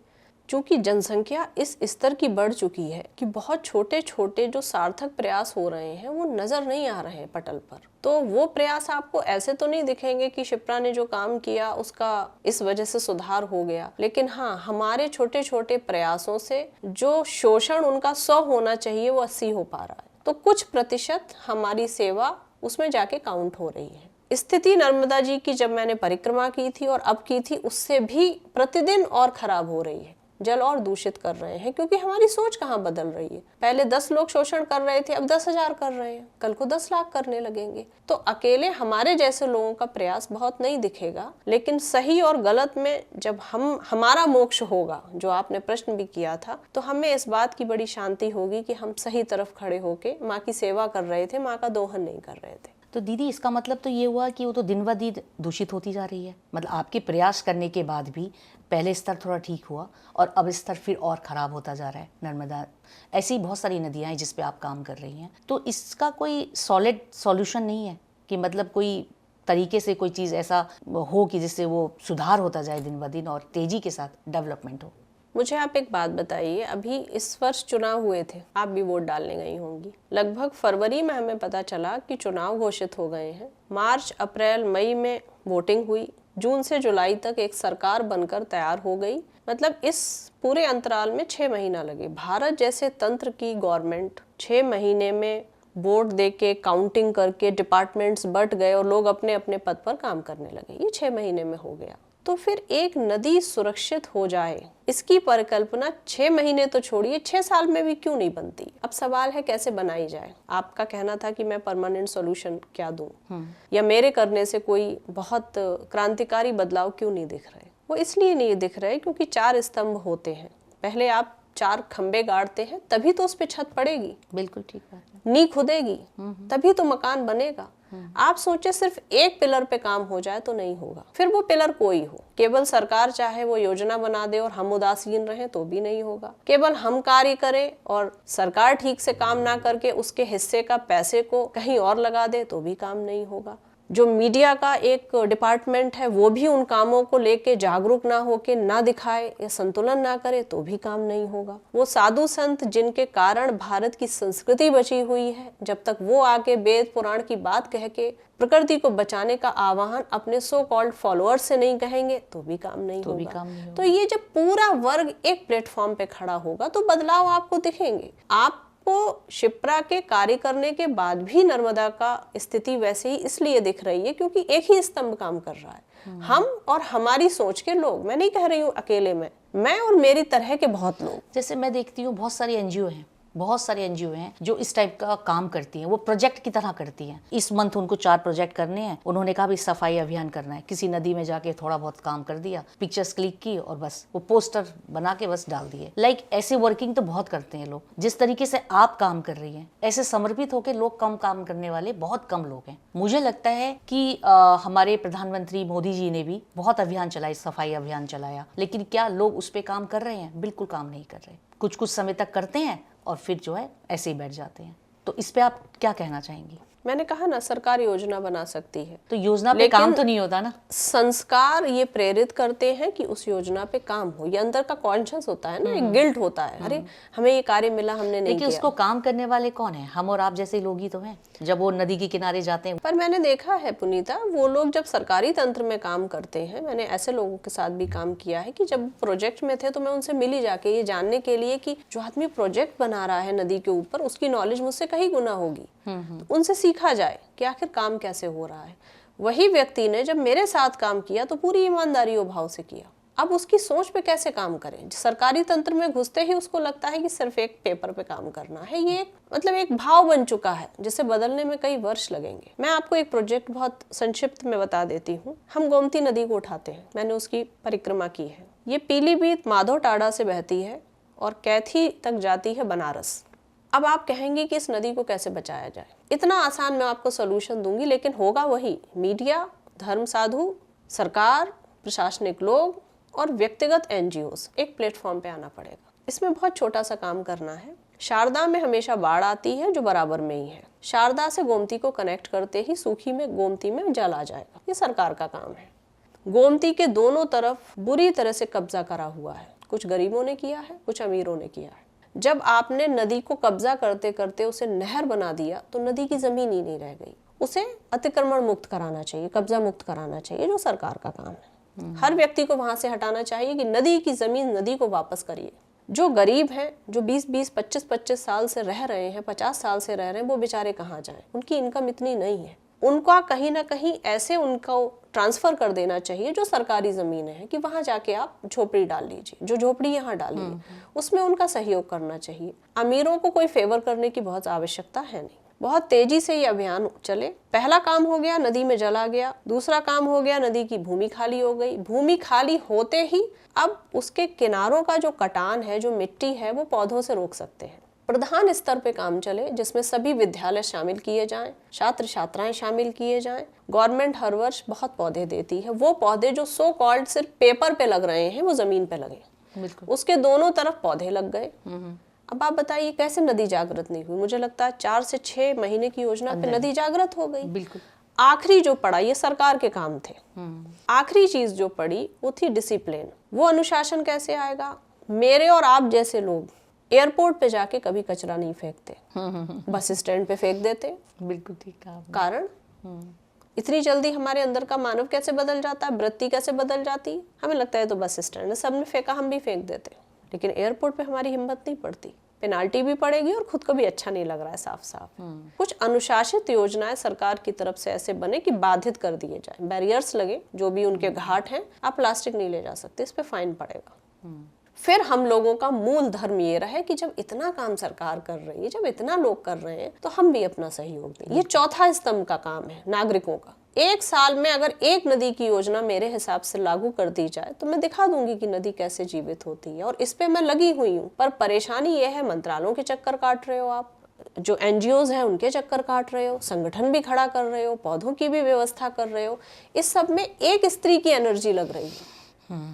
चूँकि जनसंख्या इस स्तर की बढ़ चुकी है कि बहुत छोटे छोटे जो सार्थक प्रयास हो रहे हैं वो नज़र नहीं आ रहे हैं पटल पर। तो वो प्रयास आपको ऐसे तो नहीं दिखेंगे कि शिप्रा ने जो काम किया उसका इस वजह से सुधार हो गया, लेकिन हाँ, हमारे छोटे छोटे प्रयासों से जो शोषण उनका 100 होना चाहिए वो 80 हो पा रहा है। तो कुछ प्रतिशत हमारी सेवा उसमें जाके काउंट हो रही है। स्थिति नर्मदा जी की जब मैंने परिक्रमा की थी और अब की थी, उससे भी प्रतिदिन और खराब हो रही है। जल और दूषित कर रहे हैं क्योंकि हमारी सोच कहाँ बदल रही है। पहले 10 लोग शोषण कर रहे थे, अब 10,000 कर रहे हैं, कल को 10 लाख करने लगेंगे। तो अकेले हमारे जैसे लोगों का प्रयास बहुत नहीं दिखेगा, लेकिन सही और गलत में जब हमारा मोक्ष होगा, जो आपने प्रश्न भी किया था, तो हमें इस बात की बड़ी शांति होगी कि हम सही तरफ खड़े होके माँ की सेवा कर रहे थे, माँ का दोहन नहीं कर रहे थे। तो दीदी, इसका मतलब तो ये हुआ कि वो तो दिन ब दिन दूषित होती जा रही है। मतलब आपके प्रयास करने के बाद भी पहले स्तर थोड़ा ठीक हुआ और अब स्तर फिर और ख़राब होता जा रहा है। नर्मदा, ऐसी बहुत सारी नदियाँ हैं जिस पे आप काम कर रही हैं। तो इसका कोई सॉलिड सॉल्यूशन नहीं है कि मतलब कोई तरीके से कोई चीज़ ऐसा हो कि जिससे वो सुधार होता जाए दिन ब दिन और तेज़ी के साथ डेवलपमेंट हो? मुझे आप एक बात बताइए, अभी इस वर्ष चुनाव हुए थे, आप भी वोट डालने गई होंगी। लगभग फरवरी में हमें पता चला कि चुनाव घोषित हो गए हैं। मार्च, अप्रैल, मई में वोटिंग हुई। जून से जुलाई तक एक सरकार बनकर तैयार हो गई। मतलब इस पूरे अंतराल में 6 महीना लगे। भारत जैसे तंत्र की गवर्नमेंट 6 महीने में वोट दे के, काउंटिंग करके डिपार्टमेंट्स बट गए और लोग अपने अपने पद पर काम करने लगे। ये 6 महीने में हो गया। तो फिर एक नदी सुरक्षित हो जाए, इसकी परिकल्पना 6 महीने तो छोड़िए, 6 साल में भी क्यों नहीं बनती? अब सवाल है कैसे बनाई जाए। आपका कहना था कि मैं परमानेंट सॉल्यूशन क्या दूं, या मेरे करने से कोई बहुत क्रांतिकारी बदलाव क्यों नहीं दिख रहे। वो इसलिए नहीं दिख रहे क्योंकि 4 स्तंभ होते हैं। पहले आप 4 खंबे गाड़ते हैं, तभी तो उस पे छत पड़ेगी। बिल्कुल ठीक बात है। नींव खुदेगी, तभी तो मकान बनेगा। आप सोचे सिर्फ एक पिलर पे काम हो जाए तो नहीं होगा। फिर वो पिलर कोई हो, केवल सरकार चाहे वो योजना बना दे और हम उदासीन रहें तो भी नहीं होगा। केवल हम कार्य करें और सरकार ठीक से काम ना करके उसके हिस्से का पैसे को कहीं और लगा दे तो भी काम नहीं होगा। जो मीडिया का एक डिपार्टमेंट है वो भी उन कामों को लेके जागरूक ना होके ना दिखाए या संतुलन ना करे तो भी काम नहीं होगा। वो साधु संत जिनके कारण भारत की संस्कृति बची हुई है, जब तक वो आके वेद पुराण की बात कह के प्रकृति को बचाने का आह्वान अपने सो कॉल्ड फॉलोअर्स से नहीं कहेंगे तो भी काम नहीं होगा। तो ये जब पूरा वर्ग एक प्लेटफॉर्म पे खड़ा होगा तो बदलाव आपको दिखेंगे। आपको शिप्रा के कार्य करने के बाद भी नर्मदा का स्थिति वैसे ही इसलिए दिख रही है क्योंकि एक ही स्तंभ काम कर रहा है। हम और हमारी सोच के लोग, मैं नहीं कह रही हूँ अकेले मैं और मेरी तरह के बहुत लोग। जैसे मैं देखती हूँ बहुत सारी एनजीओ हैं, बहुत सारी एनजीओ हैं जो इस टाइप का काम करती हैं, वो प्रोजेक्ट की तरह करती हैं। इस मंथ उनको 4 प्रोजेक्ट करने हैं, उन्होंने कहा भी सफाई अभियान करना है, किसी नदी में जाके थोड़ा बहुत काम कर दिया, पिक्चर्स क्लिक की और बस वो पोस्टर बना के बस डाल दिए। ऐसे वर्किंग तो बहुत करते हैं लोग। जिस तरीके से आप काम कर रही हैं, ऐसे समर्पित होकर लोग कम काम करने वाले बहुत कम लोग हैं। मुझे लगता है कि हमारे प्रधानमंत्री मोदी जी ने भी बहुत अभियान चलाए, सफाई अभियान चलाया, लेकिन क्या लोग उस पर काम कर रहे हैं? बिल्कुल काम नहीं कर रहे। कुछ कुछ समय तक करते हैं और फिर जो है ऐसे ही बैठ जाते हैं। तो इस पे आप क्या कहना चाहेंगी? मैंने कहा ना, सरकार योजना बना सकती है, तो योजना पे काम तो नहीं होता ना। संस्कार ये प्रेरित करते हैं कि उस योजना पे काम हो। ये अंदर का कॉन्शियस होता है ना, एक गिल्ट होता है, अरे हमें ये कार्य मिला, हमने नहीं किया। उसको काम करने वाले कौन है? हम और आप जैसे लोग ही तो हैं जब वो नदी के किनारे जाते हैं। पर मैंने देखा है पुनीता, वो लोग जब सरकारी तंत्र में काम करते हैं, मैंने ऐसे लोगों के साथ भी काम किया है कि जब प्रोजेक्ट में थे तो मैं उनसे मिली जाके ये जानने के लिए कि जो आदमी प्रोजेक्ट बना रहा है नदी के ऊपर, उसकी नॉलेज मुझसे कहीं गुना होगी, तो उनसे सीखा जाए कि आखिर काम कैसे हो रहा है। वही व्यक्ति ने जब मेरे साथ काम किया तो पूरी ईमानदारी और भाव से किया। अब उसकी सोच पे कैसे काम करें? सरकारी तंत्र में घुसते ही उसको लगता है कि सिर्फ एक पेपर पे काम करना है। ये एक भाव बन चुका है जिसे बदलने में कई वर्ष लगेंगे। मैं आपको एक प्रोजेक्ट बहुत संक्षिप्त में बता देती हूँ। हम गोमती नदी को उठाते हैं, मैंने उसकी परिक्रमा की है। ये पीलीभीत माधव टाड़ा से बहती है और कैथी तक जाती है बनारस। अब आप कहेंगे कि इस नदी को कैसे बचाया जाए? इतना आसान मैं आपको सॉल्यूशन दूंगी, लेकिन होगा वही मीडिया, धर्म साधु, सरकार, प्रशासनिक लोग और व्यक्तिगत एनजीओस। एक प्लेटफॉर्म पे आना पड़ेगा। इसमें बहुत छोटा सा काम करना है। शारदा में हमेशा बाढ़ आती है जो बराबर में ही है। शारदा से गोमती को कनेक्ट करते ही सूखी में गोमती में जल आ जाएगा। ये सरकार का काम है। गोमती के दोनों तरफ बुरी तरह से कब्जा करा हुआ है। कुछ गरीबों ने किया है, कुछ अमीरों ने किया है। जब आपने नदी को कब्जा करते करते उसे नहर बना दिया तो नदी की जमीन ही नहीं रह गई। उसे अतिक्रमण मुक्त कराना चाहिए, कब्जा मुक्त कराना चाहिए, जो सरकार का काम है। हर व्यक्ति को वहां से हटाना चाहिए कि नदी की जमीन नदी को वापस करिए। जो गरीब हैं, जो 20-20, 25-25 साल से रह रहे हैं, 50 साल से रह रहे हैं, वो बेचारे कहाँ जाएं? उनकी इनकम इतनी नहीं है। उनका कहीं ना कहीं ऐसे उनको ट्रांसफर कर देना चाहिए जो सरकारी जमीन है कि वहां जाके आप झोपड़ी डाल लीजिए, जो झोपड़ी यहाँ डाली है उसमें उनका सहयोग करना चाहिए। अमीरों को कोई फेवर करने की बहुत आवश्यकता है नहीं। बहुत तेजी से ये अभियान चले। पहला काम हो गया, नदी में जल आ गया। दूसरा काम हो गया, नदी की भूमि खाली हो गई। भूमि खाली होते ही अब उसके किनारों का जो कटान है, जो मिट्टी है, वो पौधों से रोक सकते हैं। प्रधान स्तर पे काम चले जिसमें सभी विद्यालय शामिल किए जाएं, छात्र छात्राएं शामिल किए जाएं। गवर्नमेंट हर वर्ष बहुत पौधे देती है। वो पौधे जो सो कॉल्ड सिर्फ पेपर पे लग रहे हैं वो जमीन पे लगे। उसके दोनों तरफ पौधे लग गए। अब आप बताइए कैसे नदी जागृत नहीं हुई? मुझे लगता है 4 से 6 महीने की योजना पे नदी जागृत हो गई। बिल्कुल। आखिरी जो पड़ा, ये सरकार के काम थे। आखिरी चीज जो पड़ी वो थी डिसिप्लिन। वो अनुशासन कैसे आएगा? मेरे और आप जैसे लोग एयरपोर्ट पे जाके कभी कचरा नहीं फेंकते, बस स्टैंड पे फेंक देते। बिल्कुल ठीक कहा। कारण इतनी जल्दी हमारे अंदर का मानव कैसे बदल जाता है, वृत्ति कैसे बदल जाती है? हमें लगता है तो बस स्टैंड है, सबने फेंका, हम भी फेंक देते। लेकिन एयरपोर्ट पे हमारी हिम्मत नहीं पड़ती। पेनाल्टी भी पड़ेगी और खुद को भी अच्छा नहीं लग रहा है साफ साफ। कुछ अनुशासित योजनाएं सरकार की तरफ से ऐसे बने कि बाधित कर दिए जाए, बैरियर्स लगे। जो भी उनके घाट हैं, आप प्लास्टिक नहीं ले जा सकते, इस पे फाइन पड़ेगा। फिर हम लोगों का मूल धर्म ये रहे कि जब इतना काम सरकार कर रही है, जब इतना लोग कर रहे हैं, तो हम भी अपना सहयोग दें। ये चौथा स्तंभ का काम है नागरिकों का। 1 साल में अगर एक नदी की योजना मेरे हिसाब से लागू कर दी जाए तो मैं दिखा दूंगी कि नदी कैसे जीवित होती है, और इस पे मैं लगी हुई हूँ। पर परेशानी ये है, मंत्रालयों के चक्कर काट रहे हो आप, जो एनजीओज हैं उनके चक्कर काट रहे हो, संगठन भी खड़ा कर रहे हो, पौधों की भी व्यवस्था कर रहे हो। इस सब में एक स्त्री की एनर्जी लग रही है।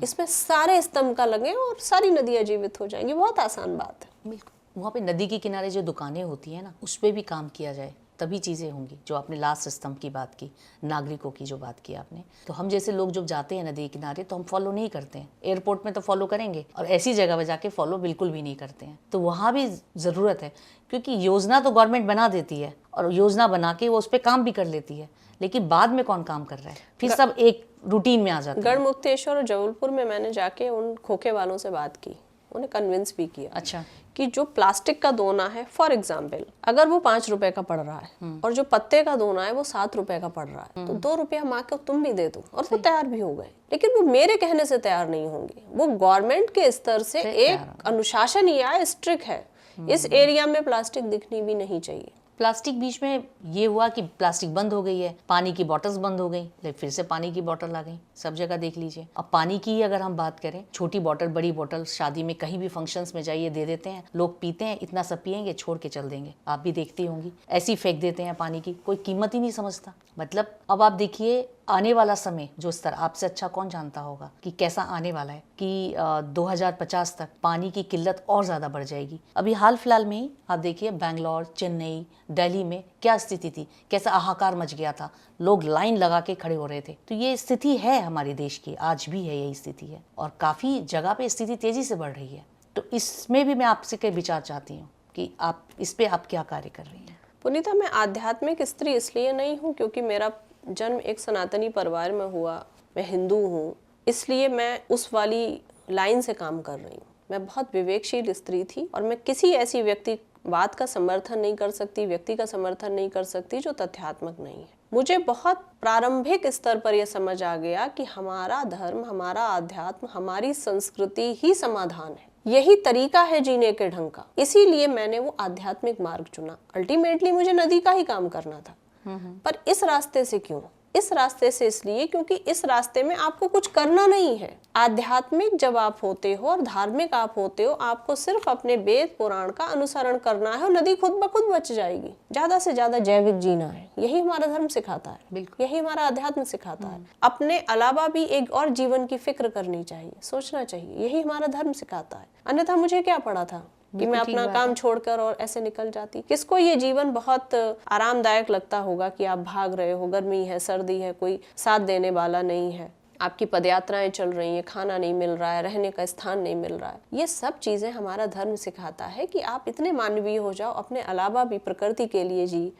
इसमें सारे स्तंभ का लगे और सारी नदियां जीवित हो जाएंगी। बहुत आसान बात है। बिल्कुल। वहाँ पे नदी के किनारे जो दुकानें होती है ना, उस पे भी काम किया जाए तभी चीज़ें होंगी। जो आपने लास्ट सिस्टम की बात की, नागरिकों की जो बात की आपने, तो हम जैसे लोग जब जाते हैं नदी किनारे तो हम फॉलो नहीं करते हैं। एयरपोर्ट में तो फॉलो करेंगे और ऐसी जगह पर जाके फॉलो बिल्कुल भी नहीं करते हैं। तो वहाँ भी ज़रूरत है, क्योंकि योजना तो गवर्नमेंट बना देती है और योजना बना के वो उस पर काम भी कर लेती है, लेकिन बाद में कौन काम कर रहा है, फिर सब एक रूटीन में आ जाता है। गढ़मुक्तेश्वर और जबलपुर में मैंने जाके उन खोखे वालों से बात की, उन्हें कन्विंस भी किया अच्छा, कि जो प्लास्टिक का दोना है, फॉर एग्जाम्पल अगर वो 5 रुपए का पड़ रहा है और जो पत्ते का दोना है वो 7 रुपए का पड़ रहा है, तो 2 रुपया माँ के तुम भी दे दो, और वो तैयार भी हो गए। लेकिन वो मेरे कहने से तैयार नहीं होंगे, वो गवर्नमेंट के स्तर से एक अनुशासन ही आया, स्ट्रिक्ट है, इस एरिया में प्लास्टिक दिखनी भी नहीं चाहिए। प्लास्टिक बीच में ये हुआ कि प्लास्टिक बंद हो गई है, पानी की बॉटल्स बंद हो गई, लेकिन फिर से पानी की बॉटल आ गई, सब जगह देख लीजिए। अब पानी की ही अगर हम बात करें, छोटी बॉटल बड़ी बॉटल शादी में कहीं भी फंक्शंस में जाइए दे देते हैं, लोग पीते हैं, इतना सब पियेंगे छोड़ के चल देंगे, आप भी देखती होंगी, ऐसी फेंक देते हैं पानी की, कोई कीमत ही नहीं समझता। मतलब अब आप देखिए आने वाला समय जो स्तर आपसे अच्छा कौन जानता होगा कि कैसा आने वाला है, कि 2050 तक पानी की किल्लत और ज़्यादा बढ़ जाएगी। अभी हाल फिलहाल में ही आप देखिए बेंगलोर, चेन्नई, दिल्ली में क्या स्थिति थी, कैसा हाहाकार मच गया था, लोग लाइन लगा के खड़े हो रहे थे। तो ये स्थिति है हमारे देश की, आज भी है यही स्थिति है, और काफ़ी जगह पे स्थिति तेज़ी से बढ़ रही है। तो इसमें भी मैं आपसे कई विचार चाहती हूँ कि आप इस पे आप क्या कार्य कर रही हैं। पुनीता, मैं आध्यात्मिक स्त्री इसलिए नहीं हूँ क्योंकि मेरा जन्म एक सनातनी परिवार में हुआ, मैं हिंदू हूँ, इसलिए मैं उस वाली लाइन से काम कर रही हूँ। मैं बहुत विवेकशील स्त्री थी और मैं किसी ऐसी व्यक्ति बात का समर्थन नहीं कर सकती, व्यक्ति का समर्थन नहीं कर सकती जो तथ्यात्मक नहीं है। मुझे बहुत प्रारंभिक स्तर पर यह समझ आ गया कि हमारा धर्म, हमारा आध्यात्म, हमारी संस्कृति ही समाधान है, यही तरीका है जीने के ढंग का। इसीलिए मैंने वो आध्यात्मिक मार्ग चुना। अल्टीमेटली मुझे नदी का ही काम करना था, पर इस रास्ते से क्यों? इस रास्ते से इसलिए क्योंकि इस रास्ते में आपको कुछ करना नहीं है। आध्यात्मिक जब आप होते हो और धार्मिक आप होते हो, आपको सिर्फ अपने वेद पुराण का अनुसरण करना है और नदी खुद ब खुद बच जाएगी। ज्यादा से ज्यादा जैविक जीना है, यही हमारा धर्म सिखाता है, बिल्कुल, यही हमारा अध्यात्म सिखाता है। अपने अलावा भी एक और जीवन की फिक्र करनी चाहिए, सोचना चाहिए, यही हमारा धर्म सिखाता है। अन्यथा मुझे क्या पड़ा था कि मैं अपना काम छोड़कर और ऐसे निकल जाती। किसको ये जीवन बहुत आरामदायक लगता होगा कि आप भाग रहे हो, गर्मी है, सर्दी है, कोई साथ देने वाला नहीं है, आपकी पदयात्राएं चल रही हैं, खाना नहीं मिल रहा है, रहने का स्थान नहीं मिल रहा है। ये सब चीजें हमारा धर्म सिखाता है कि आप इतने मानवीय हो जाओ, अपने अलावा भी प्रकृति के लिए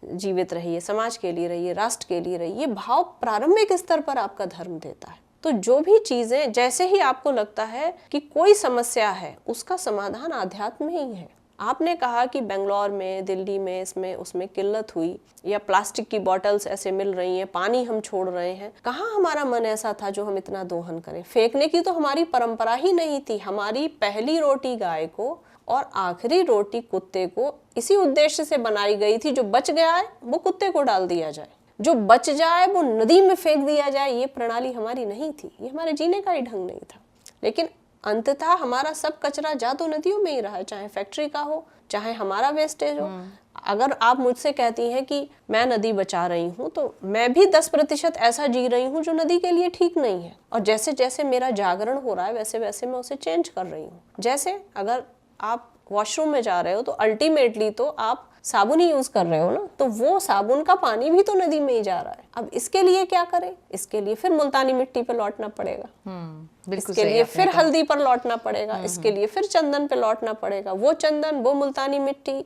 जीवित रहिए, समाज के लिए रहिए, राष्ट्र के लिए रहिए। ये भाव प्रारंभिक स्तर पर आपका धर्म देता है। तो जो भी चीजें, जैसे ही आपको लगता है कि कोई समस्या है, उसका समाधान आध्यात्म ही है। आपने कहा कि बेंगलोर में, दिल्ली में, इसमें उसमें किल्लत हुई, या प्लास्टिक की बॉटल्स ऐसे मिल रही हैं, पानी हम छोड़ रहे हैं। कहाँ हमारा मन ऐसा था जो हम इतना दोहन करें? फेंकने की तो हमारी परंपरा ही नहीं थी। हमारी पहली रोटी गाय को और आखिरी रोटी कुत्ते को इसी उद्देश्य से बनाई गई थी, जो बच गया है वो कुत्ते को डाल दिया जाए, जो बच जाए वो नदी में फेंक दिया जाए। ये प्रणाली हमारी नहीं थी, ये हमारे जीने का ही ढंग नहीं था। लेकिन अंततः हमारा सब कचरा जा तो नदियों में ही रहा है, चाहे फैक्ट्री का हो, चाहे हमारा वेस्टेज हो। अगर आप मुझसे कहती हैं कि मैं नदी बचा रही हूँ, तो मैं भी 10% ऐसा जी रही हूँ जो नदी के लिए ठीक नहीं है। और जैसे जैसे मेरा जागरण हो रहा है, वैसे वैसे मैं उसे चेंज कर रही हूँ। जैसे अगर आप वॉशरूम में जा रहे हो तो अल्टीमेटली तो आप साबुन ही यूज कर रहे हो ना, तो वो साबुन का पानी भी तो नदी में ही जा रहा है। अब इसके लिए क्या करें? इसके लिए फिर मुल्तानी मिट्टी पे लौटना पड़ेगा, इसके लिए फिर हल्दी पर लौटना पड़ेगा, इसके लिए फिर चंदन पे लौटना पड़ेगा। वो चंदन, वो मुल्तानी मिट्टी,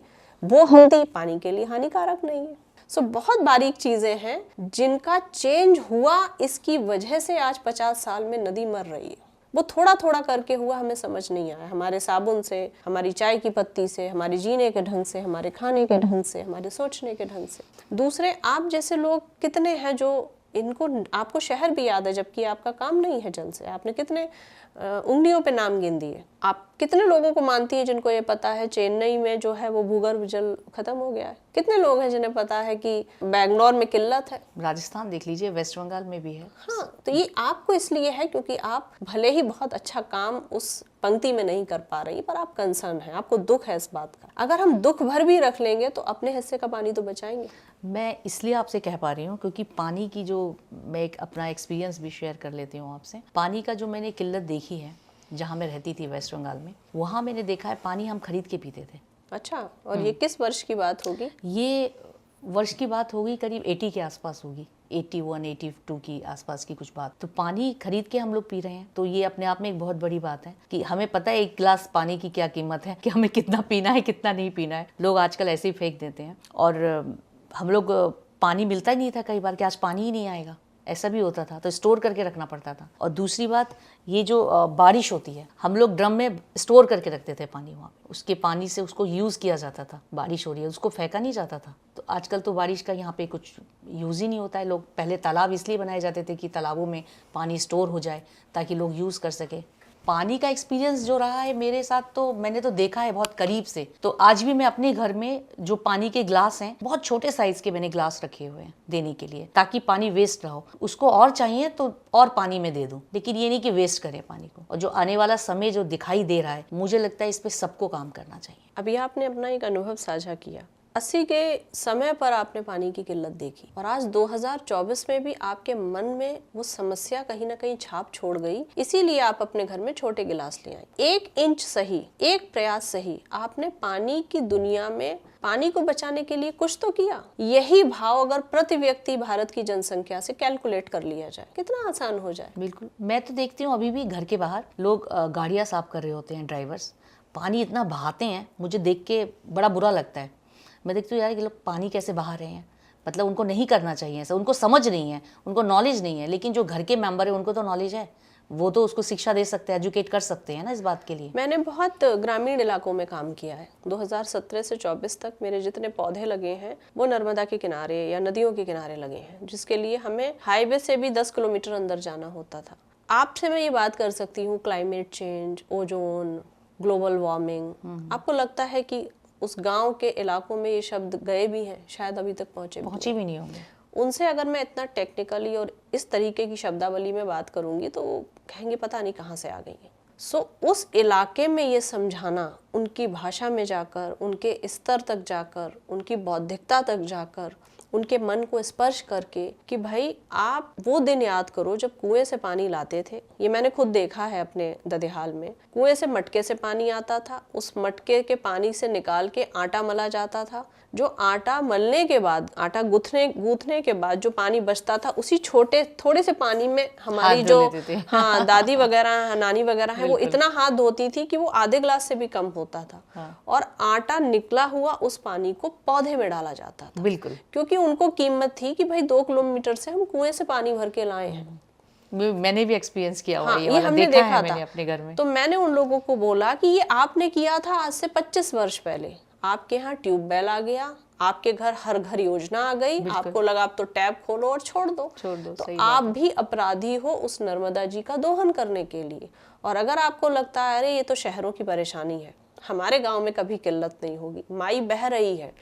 वो हल्दी पानी के लिए हानिकारक नहीं है। सो बहुत बारीक चीजें हैं जिनका चेंज हुआ, इसकी वजह से आज 50 साल में नदी मर रही है। वो थोड़ा थोड़ा करके हुआ, हमें समझ नहीं आया। हमारे साबुन से, हमारी चाय की पत्ती से, हमारे जीने के ढंग से, हमारे खाने के ढंग से, हमारे सोचने के ढंग से। दूसरे, आप जैसे लोग कितने हैं जो इनको, आपको शहर भी याद है जबकि आपका काम नहीं है जल से। आपने कितने उंगलियों पे नाम गिन दिए। आप कितने लोगों को मानती है जिनको ये पता है चेन्नई में जो है वो भूगर्भ जल खत्म हो गया है? कितने लोग हैं जिन्हें पता है कि बेंगलोर में किल्लत है? राजस्थान देख लीजिए, वेस्ट बंगाल में भी है। हाँ, तो ये आपको इसलिए है क्योंकि आप भले ही बहुत अच्छा काम उस पंक्ति में नहीं कर पा रही, पर आप कंसर्न है, आपको दुख है इस बात का। अगर हम दुख भर भी रख लेंगे तो अपने हिस्से का पानी तो बचाएंगे। मैं इसलिए आपसे कह पा रही हूँ क्योंकि पानी की जो, मैं एक अपना एक्सपीरियंस भी शेयर कर लेती हूँ आपसे। पानी का जो मैंने किल्लत देखी है, जहाँ मैं रहती थी वेस्ट बंगाल में, वहाँ मैंने देखा है पानी हम खरीद के पीते थे। अच्छा, और ये किस वर्ष की बात होगी? ये वर्ष की बात होगी करीब 80 के आसपास होगी, 81 82 की आसपास की कुछ बात। तो पानी खरीद के हम लोग पी रहे हैं, तो ये अपने आप में एक बहुत बड़ी बात है कि हमें पता है एक गिलास पानी की क्या कीमत है, कि हमें कितना पीना है कितना नहीं पीना है। लोग आजकल ऐसे ही फेंक देते हैं, और हम लोग पानी मिलता ही नहीं था कई बार कि आज पानी ही नहीं आएगा, ऐसा भी होता था, तो स्टोर करके रखना पड़ता था। और दूसरी बात, ये जो बारिश होती है, हम लोग ड्रम में स्टोर करके रखते थे पानी, वहाँ पे उसके पानी से उसको यूज़ किया जाता था। बारिश हो रही है उसको फेंका नहीं जाता था। तो आजकल तो बारिश का यहाँ पे कुछ यूज़ ही नहीं होता है। लोग पहले तालाब इसलिए बनाए जाते थे कि तालाबों में पानी स्टोर हो जाए ताकि लोग यूज़ कर सके। पानी का एक्सपीरियंस जो रहा है मेरे साथ, तो मैंने तो देखा है बहुत करीब से। तो आज भी मैं अपने घर में जो पानी के ग्लास हैं, बहुत छोटे साइज के मैंने ग्लास रखे हुए हैं देने के लिए, ताकि पानी वेस्ट ना हो। उसको और चाहिए तो और पानी में दे दूं, लेकिन ये नहीं कि वेस्ट करें पानी को। और जो आने वाला समय जो दिखाई दे रहा है, मुझे लगता है इस पे सबको काम करना चाहिए। अभी आपने अपना एक अनुभव साझा किया, 80 के समय पर आपने पानी की किल्लत देखी, और आज 2024 में भी आपके मन में वो समस्या कहीं ना कहीं छाप छोड़ गई, इसीलिए आप अपने घर में छोटे गिलास ले आए। 1 इंच सही, एक प्रयास सही, आपने पानी की दुनिया में पानी को बचाने के लिए कुछ तो किया। यही भाव अगर प्रति व्यक्ति भारत की जनसंख्या से कैलकुलेट कर लिया जाए, कितना आसान हो जाए। बिल्कुल, मैं तो देखती हूँ अभी भी घर के बाहर लोग गाड़ियाँ साफ कर रहे होते हैं, ड्राइवर्स पानी इतना बहाते हैं, मुझे देख के बड़ा बुरा लगता है। मैं देखती हूँ यार ये लोग पानी कैसे बहा रहे हैं, मतलब उनको नहीं करना चाहिए ऐसा, उनको समझ नहीं है, उनको नॉलेज नहीं है। लेकिन जो घर के मेंबर है उनको तो नॉलेज है, वो तो उसको शिक्षा दे सकते हैं, एजुकेट कर सकते हैं ना इस बात के लिए। मैंने बहुत ग्रामीण इलाकों में काम किया है। 2017 से 24 तक मेरे जितने पौधे लगे हैं वो नर्मदा के किनारे या नदियों के किनारे लगे हैं, जिसके लिए हमें हाईवे से भी 10 किलोमीटर अंदर जाना होता था। आपसे मैं ये बात कर सकती हूँ, climate change, ozone, global warming, आपको लगता है कि उस गांव के इलाकों में ये शब्द गए भी हैं? शायद अभी तक पहुंचे भी नहीं होंगे। उनसे अगर मैं इतना टेक्निकली और इस तरीके की शब्दावली में बात करूंगी तो वो कहेंगे पता नहीं कहाँ से आ गई है। सो उस इलाके में ये समझाना, उनकी भाषा में जाकर, उनके स्तर तक जाकर, उनकी बौद्धिकता तक जाकर, उनके मन को स्पर्श करके कि भाई आप वो दिन याद करो जब कुएं से पानी लाते थे। ये मैंने खुद देखा है अपने ददेहाल में। कुएं से मटके से पानी आता था, उस मटके के पानी से निकाल के आटा मला जाता था। जो आटा मलने के बाद, आटा गूंथने के बाद जो पानी बचता था, उसी छोटे थोड़े से पानी में हमारी जो हाँ दादी वगैरह, नानी वगैरह है, वो इतना हाथ धोती थी कि वो आधे ग्लास से भी कम होता था। हाँ। और आटा निकला हुआ उस पानी को पौधे में डाला जाता था। बिल्कुल, क्योंकि उनको कीमत थी कि भाई 2 किलोमीटर से हम कुएं से पानी भर के लाए हैं। मैंने भी एक्सपीरियंस किया हुआ, हाँ, ये हमने देखा है मैंने अपने घर में। तो मैंने उन लोगों को बोला कि ये आपने किया था आज से 25 वर्ष पहले। आपके यहाँ ट्यूबवेल आ गया, आपके घर हर घर योजना आ गई, आपको लगा आप तो टैप खोलो और छोड़ दो। तो आप भी अपराधी हो उस नर्मदा जी का दोहन करने के लिए। और अगर आपको लगता है अरे ये तो शहरों की परेशानी है, हमारे गांव में कभी किल्लत नहीं होगी, माई बह रही है,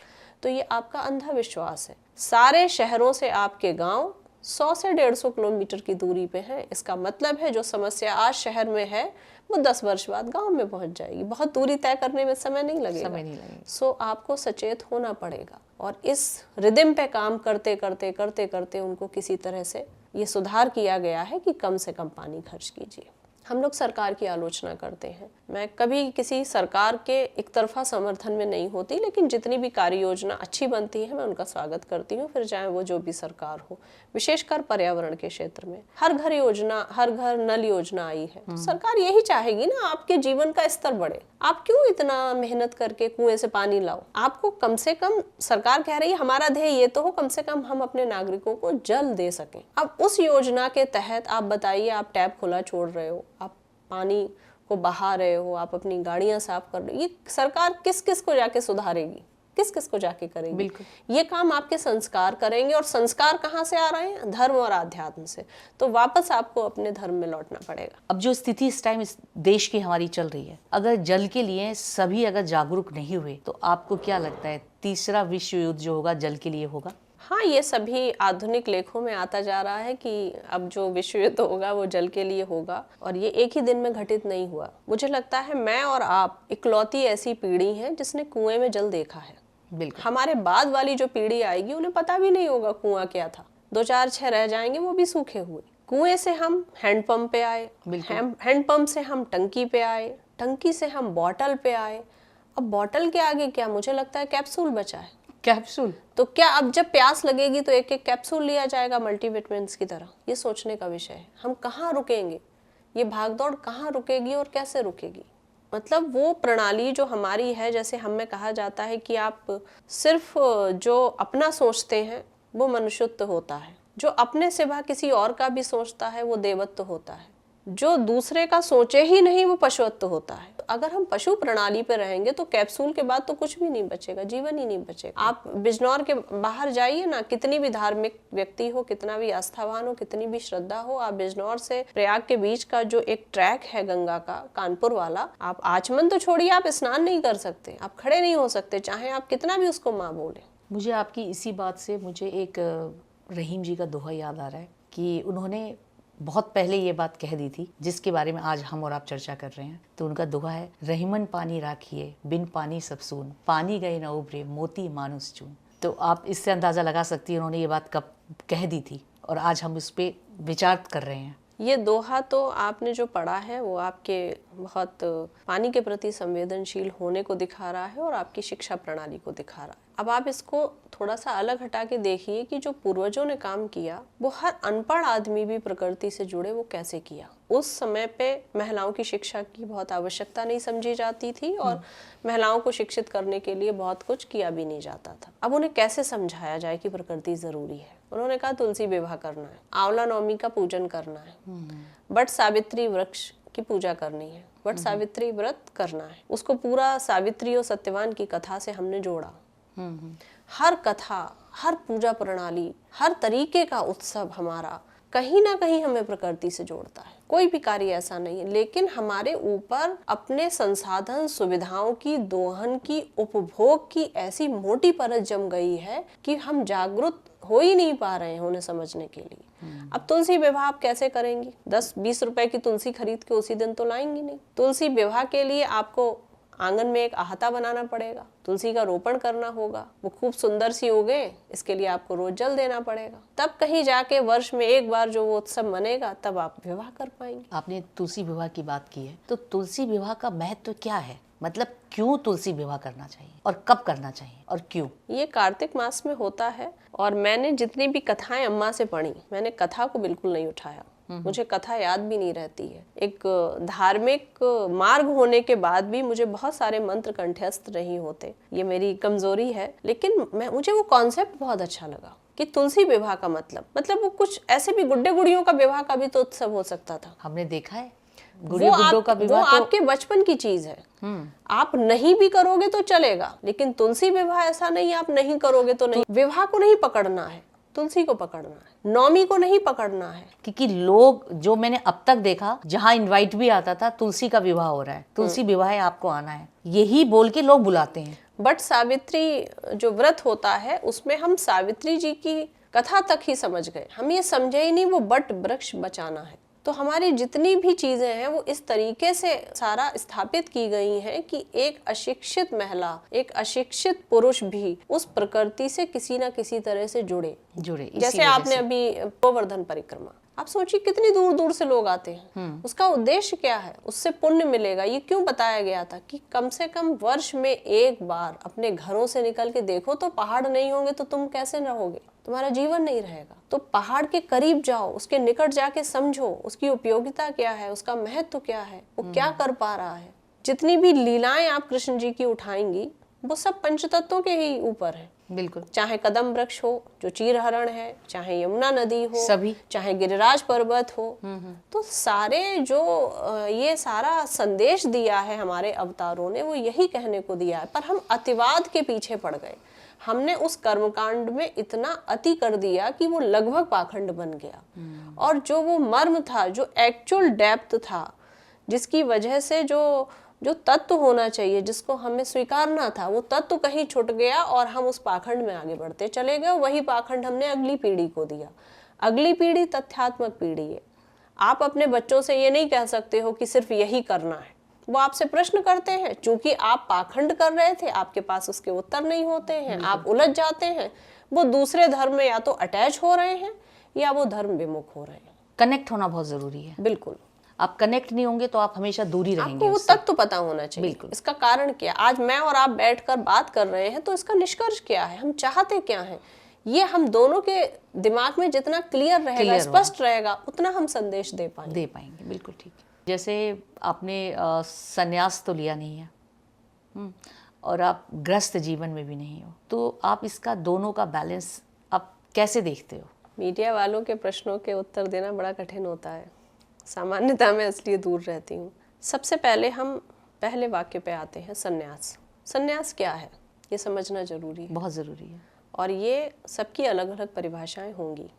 तो ये आपका अंधा विश्वास है। सारे शहरों से आपके गांव 100 से 150 किलोमीटर की दूरी पे है। इसका मतलब है जो समस्या आज शहर में है वो 10 वर्ष बाद गांव में पहुंच जाएगी। बहुत दूरी तय करने में समय नहीं लगेगा। सो आपको सचेत होना पड़ेगा और इस रिदम पे काम करते करते करते करते उनको किसी तरह से ये सुधार किया गया है कि कम से कम पानी खर्च कीजिए। हम लोग सरकार की आलोचना करते हैं। मैं कभी किसी सरकार के एक तरफा समर्थन में नहीं होती, लेकिन जितनी भी कार्य योजना अच्छी बनती है मैं उनका स्वागत करती हूँ, फिर चाहे वो जो भी सरकार हो। विशेषकर पर्यावरण के क्षेत्र में हर घर योजना, हर घर नल योजना आई है, तो सरकार यही चाहेगी ना आपके जीवन का स्तर बढ़े। आप क्यों इतना मेहनत करके कुएं से पानी लाओ? आपको कम से कम, सरकार कह रही है हमारा ध्येय ये तो हो कम से कम हम अपने नागरिकों को जल दे सकें। अब उस योजना के तहत आप बताइए, आप टैप खुला छोड़ रहे हो, आप पानी को बहा रहे हो, आप अपनी गाड़ियां साफ कर रहे हो, ये सरकार किस किस को जाके सुधारेगी, किस किस को जाके करेगी? बिल्कुल। ये काम आपके संस्कार करेंगे, और संस्कार कहाँ से आ रहे हैं? धर्म और आध्यात्म से। तो वापस आपको अपने धर्म में लौटना पड़ेगा। अब जो स्थिति इस टाइम इस देश की हमारी चल रही है, अगर जल के लिए सभी अगर जागरूक नहीं हुए तो आपको क्या लगता है तीसरा विश्व युद्ध जो होगा जल के लिए होगा? हाँ, ये सभी आधुनिक लेखों में आता जा रहा है कि अब जो विश्व युद्ध होगा वो जल के लिए होगा, और ये एक ही दिन में घटित नहीं हुआ। मुझे लगता है मैं और आप इकलौती ऐसी पीढ़ी हैं जिसने कुएं में जल देखा है। बिल्कुल। हमारे बाद वाली जो पीढ़ी आएगी उन्हें पता भी नहीं होगा कुआं क्या था। 2 4 6 रह जाएंगे, वो भी सूखे हुए। कुएं से हम हैंडपंप पे आए, हैंडपंप से हम टंकी पे आए, टंकी से हम बॉटल पे आए। अब बॉटल के आगे क्या, मुझे लगता है कैप्सूल बचा है। कैप्सूल। तो क्या अब जब प्यास लगेगी तो एक एक कैप्सूल लिया जाएगा मल्टीविटामिन्स की तरह? ये सोचने का विषय है। हम कहाँ रुकेंगे, ये भागदौड़ कहाँ रुकेगी और कैसे रुकेगी? मतलब वो प्रणाली जो हमारी है, जैसे हमें कहा जाता है कि आप सिर्फ जो अपना सोचते हैं वो मनुष्यत्व होता है, जो अपने सिवा किसी और का भी सोचता है वो देवत्व होता है, जो दूसरे का सोचे ही नहीं वो पशुत्व होता है। तो अगर हम पशु प्रणाली पे रहेंगे तो कैप्सूल के बाद तो कुछ भी नहीं बचेगा, जीवन ही नहीं बचेगा। आप बिजनौर के बाहर जाइए ना, कितनी भी धार्मिक व्यक्ति हो, कितना भी आस्थावान हो, कितनी भी श्रद्धा हो, आप बिजनौर से प्रयाग के बीच का जो एक ट्रैक है गंगा का, कानपुर वाला, आप आचमन तो छोड़िए, आप स्नान नहीं कर सकते, आप खड़े नहीं हो सकते, चाहे आप कितना भी उसको माँ बोले। मुझे आपकी इसी बात से मुझे एक रहीम जी का दोहा याद आ रहा है कि उन्होंने बहुत पहले ये बात कह दी थी जिसके बारे में आज हम और आप चर्चा कर रहे हैं। तो उनका दोहा है, रहीमन पानी राखिए बिन पानी सब सून, पानी गए न उभरे मोती मानुस चून। तो आप इससे अंदाज़ा लगा सकती हैं उन्होंने ये बात कब कह दी थी और आज हम इस पर विचार कर रहे हैं। ये दोहा तो आपने जो पढ़ा है वो आपके बहुत पानी के प्रति संवेदनशील होने को दिखा रहा है और आपकी शिक्षा प्रणाली को दिखा रहा है। अब आप इसको थोड़ा सा अलग हटा के देखिए कि जो पूर्वजों ने काम किया वो हर अनपढ़ आदमी भी प्रकृति से जुड़े वो कैसे किया। उस समय पे महिलाओं की शिक्षा की बहुत आवश्यकता नहीं समझी जाती थी और महिलाओं को शिक्षित करने के लिए बहुत कुछ किया भी नहीं जाता था। अब उन्हें कैसे समझाया जाए कि प्रकृति जरूरी है। उन्होंने कहा तुलसी विवाह करना है, आंवला नवमी का पूजन करना है, बट सावित्री वृक्ष की पूजा करनी है, बट सावित्री व्रत करना है। उसको पूरा सावित्री और सत्यवान की कथा से हमने जोड़ा। हर कथा, हर पूजा प्रणाली, हर तरीके का उत्सव हमारा कहीं ना कहीं हमें प्रकृति से जोड़ता है। कोई भी कार्य ऐसा नहीं है, लेकिन हमारे ऊपर अपने संसाधन सुविधाओं की, दोहन की, उपभोग की ऐसी मोटी परत जम गई है कि हम जागरूक हो ही नहीं पा रहे हैं उन्हें समझने के लिए। अब तुलसी विवाह आप कैसे करेंगी? 10-20 रुपए की तुलसी खरीद के उसी दिन तो लाएंगी नहीं। तुलसी विवाह के लिए आपको आंगन में एक आहता बनाना पड़ेगा, तुलसी का रोपण करना होगा, वो खूब सुंदर सी उगे, इसके लिए आपको रोज जल देना पड़ेगा। तब कहीं जाके वर्ष में एक बार जो वो उत्सव मनेगा तब आप विवाह कर पाएंगे। आपने तुलसी विवाह की बात की है, तो तुलसी विवाह का महत्व क्या है? मतलब क्यों तुलसी विवाह करना चाहिए और कब करना चाहिए और क्यों? ये कार्तिक मास में होता है और मैंने जितनी भी कथाएं अम्मा से पढ़ी, मैंने कथा को बिल्कुल नहीं उठाया, मुझे कथा याद भी नहीं रहती है। एक धार्मिक मार्ग होने के बाद भी मुझे बहुत सारे मंत्र कंठस्थ नहीं होते, ये मेरी कमजोरी है। लेकिन मुझे वो कॉन्सेप्ट बहुत अच्छा लगा कि तुलसी विवाह का मतलब वो कुछ ऐसे भी गुड्डे गुड़ियों का विवाह का भी तो उत्सव हो सकता था। हमने देखा है गुड़ियों गुड्डों का विवाह वो आपके बचपन की चीज है, आप नहीं भी करोगे तो चलेगा, लेकिन तुलसी विवाह ऐसा नहीं, आप नहीं करोगे तो नहीं। विवाह को नहीं पकड़ना है, तुलसी को पकड़ना है, नौमी को नहीं पकड़ना है। क्योंकि लोग, जो मैंने अब तक देखा, जहाँ इनवाइट भी आता था तुलसी का विवाह हो रहा है, तुलसी विवाह है, आपको आना है, यही बोल के लोग बुलाते हैं। बट सावित्री जो व्रत होता है उसमें हम सावित्री जी की कथा तक ही समझ गए, हम ये समझे ही नहीं वो बट वृक्ष बचाना है। तो हमारी जितनी भी चीजें हैं वो इस तरीके से सारा स्थापित की गई हैं कि एक अशिक्षित महिला, एक अशिक्षित पुरुष भी उस प्रकृति से किसी ना किसी तरह से जुड़े। जैसे आपने अभी गोवर्धन परिक्रमा, आप सोचिए कितनी दूर दूर से लोग आते हैं, उसका उद्देश्य क्या है? उससे पुण्य मिलेगा। ये क्यों बताया गया था कि कम से कम वर्ष में एक बार अपने घरों से निकल के देखो, तो पहाड़ नहीं होंगे तो तुम कैसे रहोगे, तुम्हारा जीवन नहीं रहेगा। तो पहाड़ के करीब जाओ, उसके निकट जाके समझो उसकी उपयोगिता क्या है, उसका महत्व क्या है, वो क्या कर पा रहा है। जितनी भी लीलाएं आप कृष्ण जी की उठाएंगी वो सब पंचतत्वों के ही ऊपर है। बिल्कुल, चाहे कदम वृक्ष हो जो चीरहरण है, चाहे यमुना नदी हो, सभी, चाहे गिरिराज पर्वत हो, तो सारे जो ये सारा संदेश दिया है हमारे अवतारों ने वो यही कहने को दिया है। पर हम अतिवाद के पीछे पड़ गए, हमने उस कर्मकांड में इतना अति कर दिया कि वो लगभग पाखंड बन गया। और जो वो मर्म था, जो एक्चुअल डेप्थ था, जिसकी वजह से जो तत्व होना चाहिए, जिसको हमें स्वीकारना था, वो तत्व कहीं छूट गया और हम उस पाखंड में आगे बढ़ते चले गए। वही पाखंड हमने अगली पीढ़ी को दिया। अगली पीढ़ी तथ्यात्मक पीढ़ी है। आप अपने बच्चों से ये नहीं कह सकते हो कि सिर्फ यही करना है। वो आपसे प्रश्न करते हैं, चूंकि आप पाखंड कर रहे थे, आपके पास उसके उत्तर नहीं होते हैं, आप उलझ जाते हैं। वो दूसरे धर्म में या तो अटैच हो रहे हैं या वो धर्म विमुख हो रहे हैं। कनेक्ट होना बहुत जरूरी है। बिल्कुल। आप कनेक्ट नहीं होंगे तो आप हमेशा दूर ही रहेंगे आपको वो उससे। तक तो पता होना चाहिए। बिल्कुल। इसका कारण क्या, आज मैं और आप बैठकर बात कर रहे हैं तो इसका निष्कर्ष क्या है, हम चाहते क्या हैं, ये हम दोनों के दिमाग में जितना क्लियर रहेगा, Clear स्पष्ट रहेगा, उतना हम संदेश दे पाएंगे। बिल्कुल ठीक है। जैसे आपने संन्यास तो लिया नहीं है, और आप ग्रस्त जीवन में भी नहीं हो, तो आप इसका दोनों का बैलेंस आप कैसे देखते हो? मीडिया वालों के प्रश्नों के उत्तर देना बड़ा कठिन होता है, सामान्यतः मैं इसलिए दूर रहती हूँ। सबसे पहले हम पहले वाक्य पे आते हैं, संन्यास। संन्यास क्या है ये समझना जरूरी है, बहुत ज़रूरी है। और ये सबकी अलग अलग परिभाषाएं होंगी।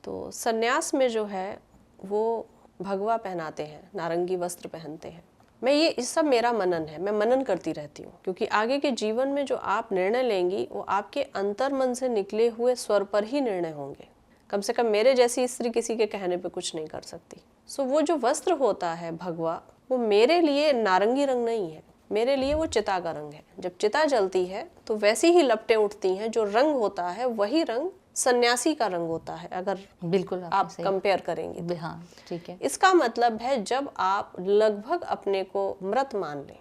तो संन्यास में जो है वो भगवा पहनाते हैं, नारंगी वस्त्र पहनते हैं। मैं ये इस सब मेरा मनन है, मैं मनन करती रहती हूँ, क्योंकि आगे के जीवन में जो आप निर्णय लेंगी वो आपके अंतर मन से निकले हुए स्वर पर ही निर्णय होंगे। कम से कम मेरे जैसी स्त्री किसी के कहने पे कुछ नहीं कर सकती। सो वो जो वस्त्र होता है भगवा, वो मेरे लिए नारंगी रंग नहीं है, मेरे लिए वो चिता का रंग है। जब चिता जलती है तो वैसी ही लपटें उठती हैं, जो रंग होता है वही रंग सन्यासी का रंग होता है, अगर बिल्कुल आप कंपेयर करेंगे तो। हाँ ठीक है। इसका मतलब है जब आप लगभग अपने को मृत मान लें,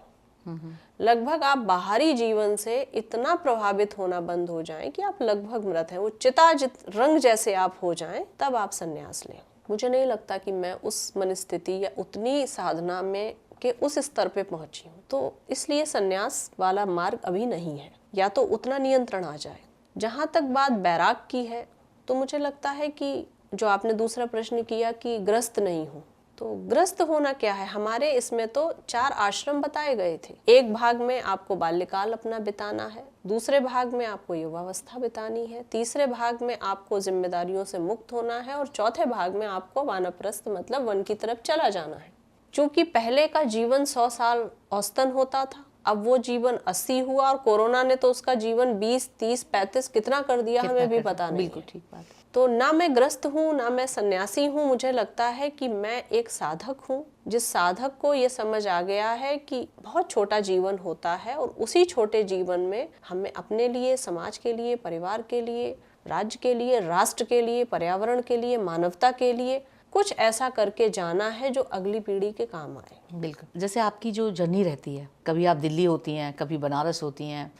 लगभग आप बाहरी जीवन से इतना प्रभावित होना बंद हो जाएं कि आप लगभग मृत हैं, वो चिता रंग जैसे आप हो जाएं, तब आप संन्यास लें। मुझे नहीं लगता कि मैं उस मनस्थिति या उतनी साधना में के उस स्तर पे पहुंची हूँ, तो इसलिए संन्यास वाला मार्ग अभी नहीं है, या तो उतना नियंत्रण आ जाए। जहाँ तक बात बैराग की है, तो मुझे लगता है कि जो आपने दूसरा प्रश्न किया कि ग्रस्त नहीं हूँ, तो ग्रस्त होना क्या है, हमारे इसमें तो 4 आश्रम बताए गए थे। एक भाग में आपको बाल्यकाल अपना बिताना है, दूसरे भाग में आपको युवावस्था बितानी है, तीसरे भाग में आपको जिम्मेदारियों से मुक्त होना है, और चौथे भाग में आपको वानप्रस्थ मतलब वन की तरफ चला जाना है। चूंकि पहले का जीवन 100 साल औसतन होता था, अब वो जीवन 80 हुआ, और कोरोना ने तो उसका जीवन 20, 30, 35 कितना कर दिया हमें भी पता नहीं। बिल्कुल ठीक बात। तो ना मैं ग्रस्त हूँ ना मैं सन्यासी हूँ, मुझे लगता है कि मैं एक साधक हूँ, जिस साधक को ये समझ आ गया है कि बहुत छोटा जीवन होता है, और उसी छोटे जीवन में हमें अपने लिए, समाज के लिए, परिवार के लिए, राज्य के लिए, राष्ट्र के लिए, पर्यावरण के लिए, मानवता के लिए कुछ ऐसा करके जाना है जो अगली पीढ़ी के काम आए। बिल्कुल। जैसे आपकी जो जर्नी रहती है, कभी आप दिल्ली होती हैं, कभी बनारस होती हैं,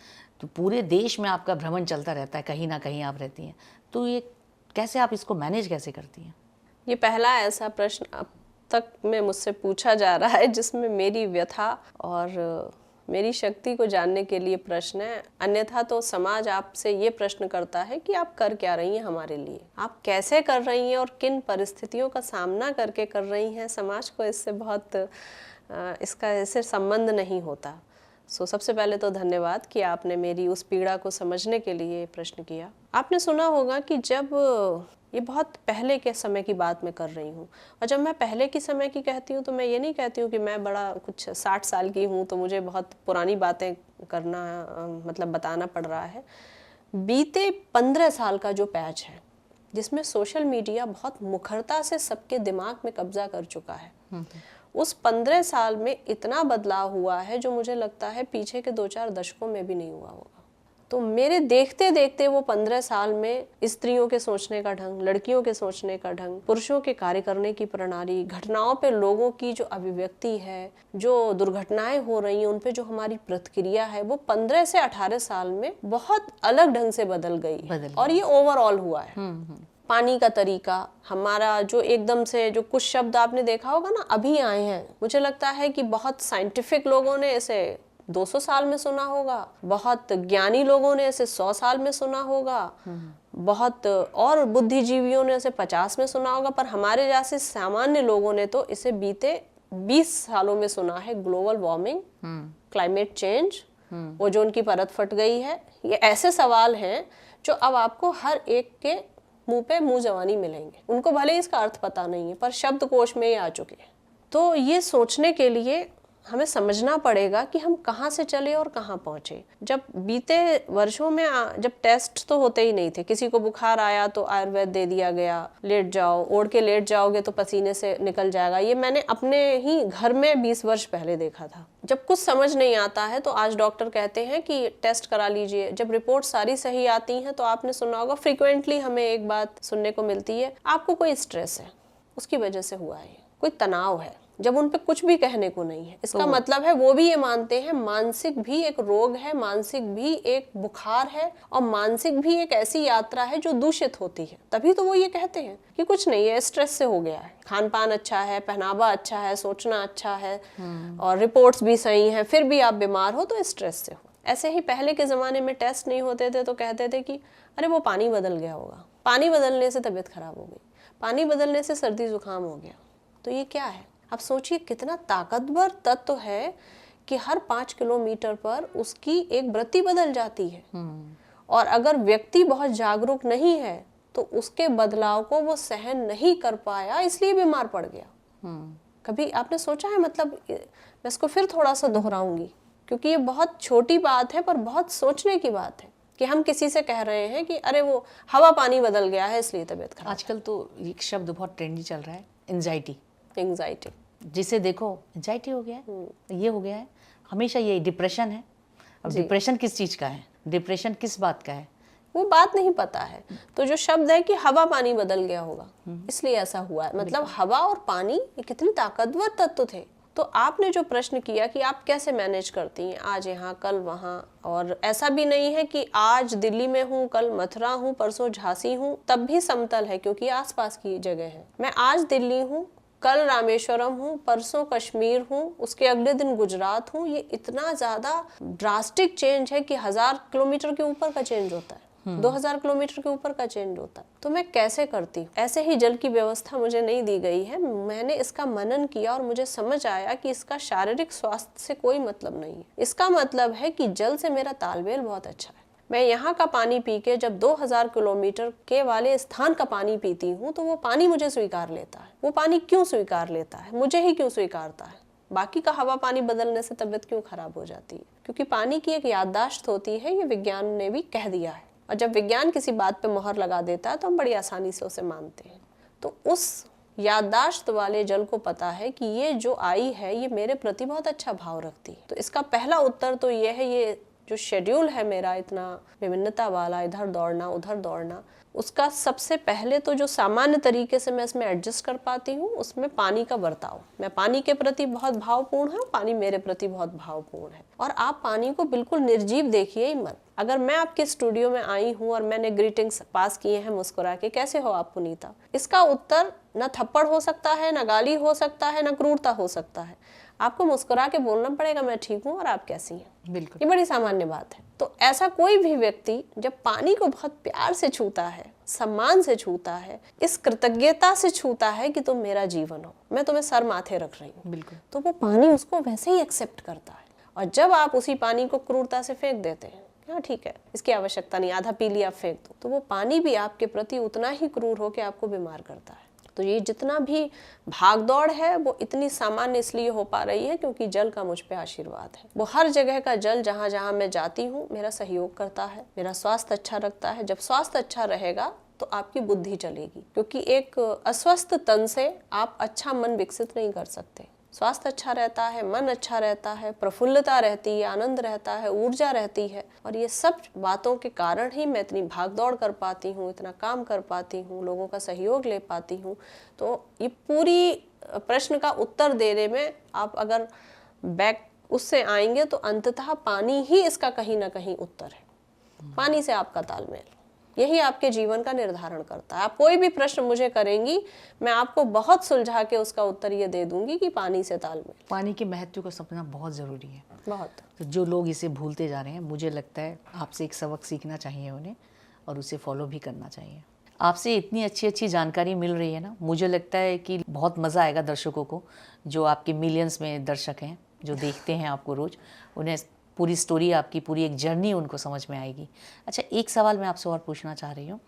तो पूरे देश में आपका भ्रमण चलता रहता है, कहीं ना कहीं आप रहती हैं, तो ये कैसे आप इसको मैनेज कैसे करती हैं? ये पहला ऐसा प्रश्न अब तक में मुझसे पूछा जा रहा है जिसमें मेरी व्यथा और मेरी शक्ति को जानने के लिए प्रश्न है। अन्यथा तो समाज आपसे ये प्रश्न करता है कि आप कर क्या रही हैं हमारे लिए, आप कैसे कर रही हैं और किन परिस्थितियों का सामना करके कर रही हैं। समाज को इससे बहुत इसका इससे संबंध नहीं होता। सबसे पहले तो धन्यवाद कि आपने मेरी उस पीड़ा को समझने के लिए प्रश्न किया। आपने सुना होगा कि जब, ये बहुत पहले के समय की बात मैं कर रही हूँ, और जब मैं पहले की समय की कहती हूँ तो मैं ये नहीं कहती हूँ कि मैं बड़ा कुछ 60 साल की हूँ तो मुझे बहुत पुरानी बातें करना मतलब बताना पड़ रहा है। बीते 15 साल का जो पैच है जिसमें सोशल मीडिया बहुत मुखरता से सबके दिमाग में कब्जा कर चुका है, उस 15 साल में इतना बदलाव हुआ है जो मुझे लगता है पीछे के 2-4 दशकों में भी नहीं हुआ होगा। तो मेरे देखते देखते वो 15 साल में स्त्रियों के सोचने का ढंग, लड़कियों के सोचने का ढंग, पुरुषों के कार्य करने की प्रणाली, घटनाओं पे लोगों की जो अभिव्यक्ति है, जो दुर्घटनाएं हो रही हैं उन पे जो हमारी प्रतिक्रिया है, वो 15 से 18 साल में बहुत अलग ढंग से बदल गई और ये ओवरऑल हुआ है। पानी का तरीका हमारा जो एकदम से, जो कुछ शब्द आपने देखा होगा ना अभी आए हैं, मुझे लगता है कि बहुत साइंटिफिक लोगों ने इसे 200 साल में सुना होगा, बहुत ज्ञानी लोगों ने इसे 100 साल में सुना होगा, बहुत और बुद्धिजीवियों ने इसे 50 में सुना होगा, पर हमारे जैसे सामान्य लोगों ने तो इसे बीते 20 सालों में सुना है। Global warming, climate change, ozone की परत फट गई है, ये ऐसे सवाल हैं जो अब आपको हर एक के मुंह पे मुंह जवानी मिलेंगे। उनको भले ही इसका अर्थ पता नहीं है पर शब्दकोश में ये आ चुके हैं। तो ये सोचने के लिए हमें समझना पड़ेगा कि हम कहाँ से चले और कहाँ पहुँचे। जब बीते वर्षों में जब टेस्ट तो होते ही नहीं थे, किसी को बुखार आया तो आयुर्वेद दे दिया गया, लेट जाओ, ओढ़ के लेट जाओगे तो पसीने से निकल जाएगा। ये मैंने अपने ही घर में 20 वर्ष पहले देखा था। जब कुछ समझ नहीं आता है तो आज डॉक्टर कहते हैं कि टेस्ट करा लीजिए। जब रिपोर्ट सारी सही आती हैं तो आपने सुना होगा, फ्रिक्वेंटली हमें एक बात सुनने को मिलती है, आपको कोई स्ट्रेस है, उसकी वजह से हुआ है। कोई तनाव है, जब उन पे कुछ भी कहने को नहीं है। इसका मतलब है वो भी ये मानते हैं मानसिक भी एक रोग है, मानसिक भी एक बुखार है, और मानसिक भी एक ऐसी यात्रा है जो दूषित होती है। तभी तो वो ये कहते हैं कि कुछ नहीं है, स्ट्रेस से हो गया है, खान पान अच्छा है, पहनावा अच्छा है, सोचना अच्छा है और रिपोर्ट्स भी सही है, फिर भी आप बीमार हो तो स्ट्रेस से हो। ऐसे ही पहले के ज़माने में टेस्ट नहीं होते थे तो कहते थे कि अरे वो पानी बदल गया होगा, पानी बदलने से तबीयत खराब हो गई, पानी बदलने से सर्दी जुकाम हो गया। तो ये क्या है? आप सोचिए कितना ताकतवर तत्व है कि हर 5 किलोमीटर पर उसकी एक वृत्ति बदल जाती है। और अगर व्यक्ति बहुत जागरूक नहीं है तो उसके बदलाव को वो सहन नहीं कर पाया, इसलिए बीमार पड़ गया। कभी आपने सोचा है? मतलब मैं इसको फिर थोड़ा सा दोहराऊंगी क्योंकि ये बहुत छोटी बात है पर बहुत सोचने की बात है कि हम किसी से कह रहे हैं कि अरे वो हवा पानी बदल गया है इसलिए तबीयत खराब। आजकल तो एक शब्द बहुत ट्रेंडी चल रहा है, एंजाइटी। एंजाइटी, जिसे देखो एंजाइटी हो गया है, ये हो गया है, हमेशा ये डिप्रेशन है। अब डिप्रेशन किस चीज़ का है, डिप्रेशन किस बात का है, वो बात नहीं पता है। तो जो शब्द है कि हवा पानी बदल गया होगा इसलिए ऐसा हुआ है, मतलब हवा और पानी ये कितने ताकतवर तत्व थे। तो आपने जो प्रश्न किया कि आप कैसे मैनेज करती हैं, आज यहाँ कल वहाँ, और ऐसा भी नहीं है कि आज दिल्ली में हूँ, कल मथुरा हूँ, परसों झांसी हूँ, तब भी समतल है क्योंकि आसपास की जगह है। मैं आज दिल्ली हूँ, कल रामेश्वरम हूँ, परसों कश्मीर हूँ, उसके अगले दिन गुजरात हूँ। ये इतना ज़्यादा ड्रास्टिक चेंज है कि 1000 किलोमीटर के ऊपर का चेंज होता है, 2000 किलोमीटर के ऊपर का चेंज होता है। तो मैं कैसे करती हूँ? ऐसे ही जल की व्यवस्था मुझे नहीं दी गई है, मैंने इसका मनन किया और मुझे समझ आया कि इसका शारीरिक स्वास्थ्य से कोई मतलब नहीं है। इसका मतलब है कि जल से मेरा तालमेल बहुत अच्छा है। मैं यहाँ का पानी पी के जब 2000 किलोमीटर के वाले स्थान का पानी पीती हूँ तो वो पानी मुझे स्वीकार लेता है। वो पानी क्यों स्वीकार लेता है, मुझे ही क्यों स्वीकारता है? बाकी का हवा पानी बदलने से तबीयत क्यों खराब हो जाती है? क्योंकि पानी की एक याददाश्त होती है, ये विज्ञान ने भी कह दिया है। और जब विज्ञान किसी बात पे मोहर लगा देता है तो हम बड़ी आसानी से उसे मानते हैं। तो उस याददाश्त वाले जल को पता है कि ये जो आई है ये मेरे प्रति बहुत अच्छा भाव रखती है। तो इसका पहला उत्तर तो ये है, ये जो शेड्यूल है मेरा इतना विभिन्नता वाला, इधर दौड़ना उधर दौड़ना, उसका सबसे पहले तो जो सामान्य तरीके से मैं इसमें एडजस्ट कर पाती हूँ उसमें पानी का बर्ताव। मैं पानी के प्रति बहुत भावपूर्ण हूँ, पानी मेरे प्रति बहुत भावपूर्ण है। और आप पानी को बिल्कुल निर्जीव देखिए ही मत। अगर मैं आपके स्टूडियो में आई हूँ और मैंने ग्रीटिंग्स पास किए हैं मुस्कुरा के, कैसे हो आप पुनीता, इसका उत्तर न थप्पड़ हो सकता है, न गाली हो सकता है, न क्रूरता हो सकता है। आपको मुस्कुरा के बोलना पड़ेगा मैं ठीक हूँ और आप कैसी हैं। बिल्कुल, ये बड़ी सामान्य बात है। तो ऐसा कोई भी व्यक्ति जब पानी को बहुत प्यार से छूता है, सम्मान से छूता है, इस कृतज्ञता से छूता है कि तुम मेरा जीवन हो, मैं तुम्हें सर माथे रख रही हूँ, बिल्कुल, तो वो पानी उसको वैसे ही एक्सेप्ट करता है। और जब आप उसी पानी को क्रूरता से फेंक देते हैं, हाँ ठीक है इसकी आवश्यकता नहीं, आधा पी लिया फेंक दो, तो वो पानी भी आपके प्रति उतना ही क्रूर होकर आपको बीमार करता है। तो ये जितना भी भागदौड़ है वो इतनी सामान्य इसलिए हो पा रही है क्योंकि जल का मुझ पे आशीर्वाद है। वो हर जगह का जल जहाँ जहाँ मैं जाती हूँ मेरा सहयोग करता है, मेरा स्वास्थ्य अच्छा रखता है। जब स्वास्थ्य अच्छा रहेगा तो आपकी बुद्धि चलेगी, क्योंकि एक अस्वस्थ तन से आप अच्छा मन विकसित नहीं कर सकते। स्वास्थ्य अच्छा रहता है, मन अच्छा रहता है, प्रफुल्लता रहती है, आनंद रहता है, ऊर्जा रहती है। और ये सब बातों के कारण ही मैं इतनी भागदौड़ कर पाती हूँ, इतना काम कर पाती हूँ, लोगों का सहयोग ले पाती हूँ। तो ये पूरी प्रश्न का उत्तर देने में आप अगर बैक उससे आएंगे तो अंततः पानी ही इसका कहीं ना कहीं उत्तर है। पानी से आपका तालमेल, यही आपके जीवन का निर्धारण करता है। आप कोई भी प्रश्न मुझे करेंगी, मैं आपको बहुत सुलझा के उसका उत्तर ये दे दूंगी कि पानी से तालमेल। पानी के महत्व को समझना बहुत ज़रूरी है। बहुत। तो जो लोग इसे भूलते जा रहे हैं, मुझे लगता है आपसे एक सबक सीखना चाहिए उन्हें और उसे फॉलो भी करना चाहिए। आपसे इतनी अच्छी अच्छी जानकारी मिल रही है ना, मुझे लगता है कि बहुत मज़ा आएगा दर्शकों को, जो आपके मिलियंस में दर्शक हैं, जो देखते हैं आपको रोज़, उन्हें पूरी स्टोरी आपकी, पूरी एक जर्नी उनको समझ में आएगी। अच्छा, एक सवाल मैं आपसे और पूछना चाह रही हूँ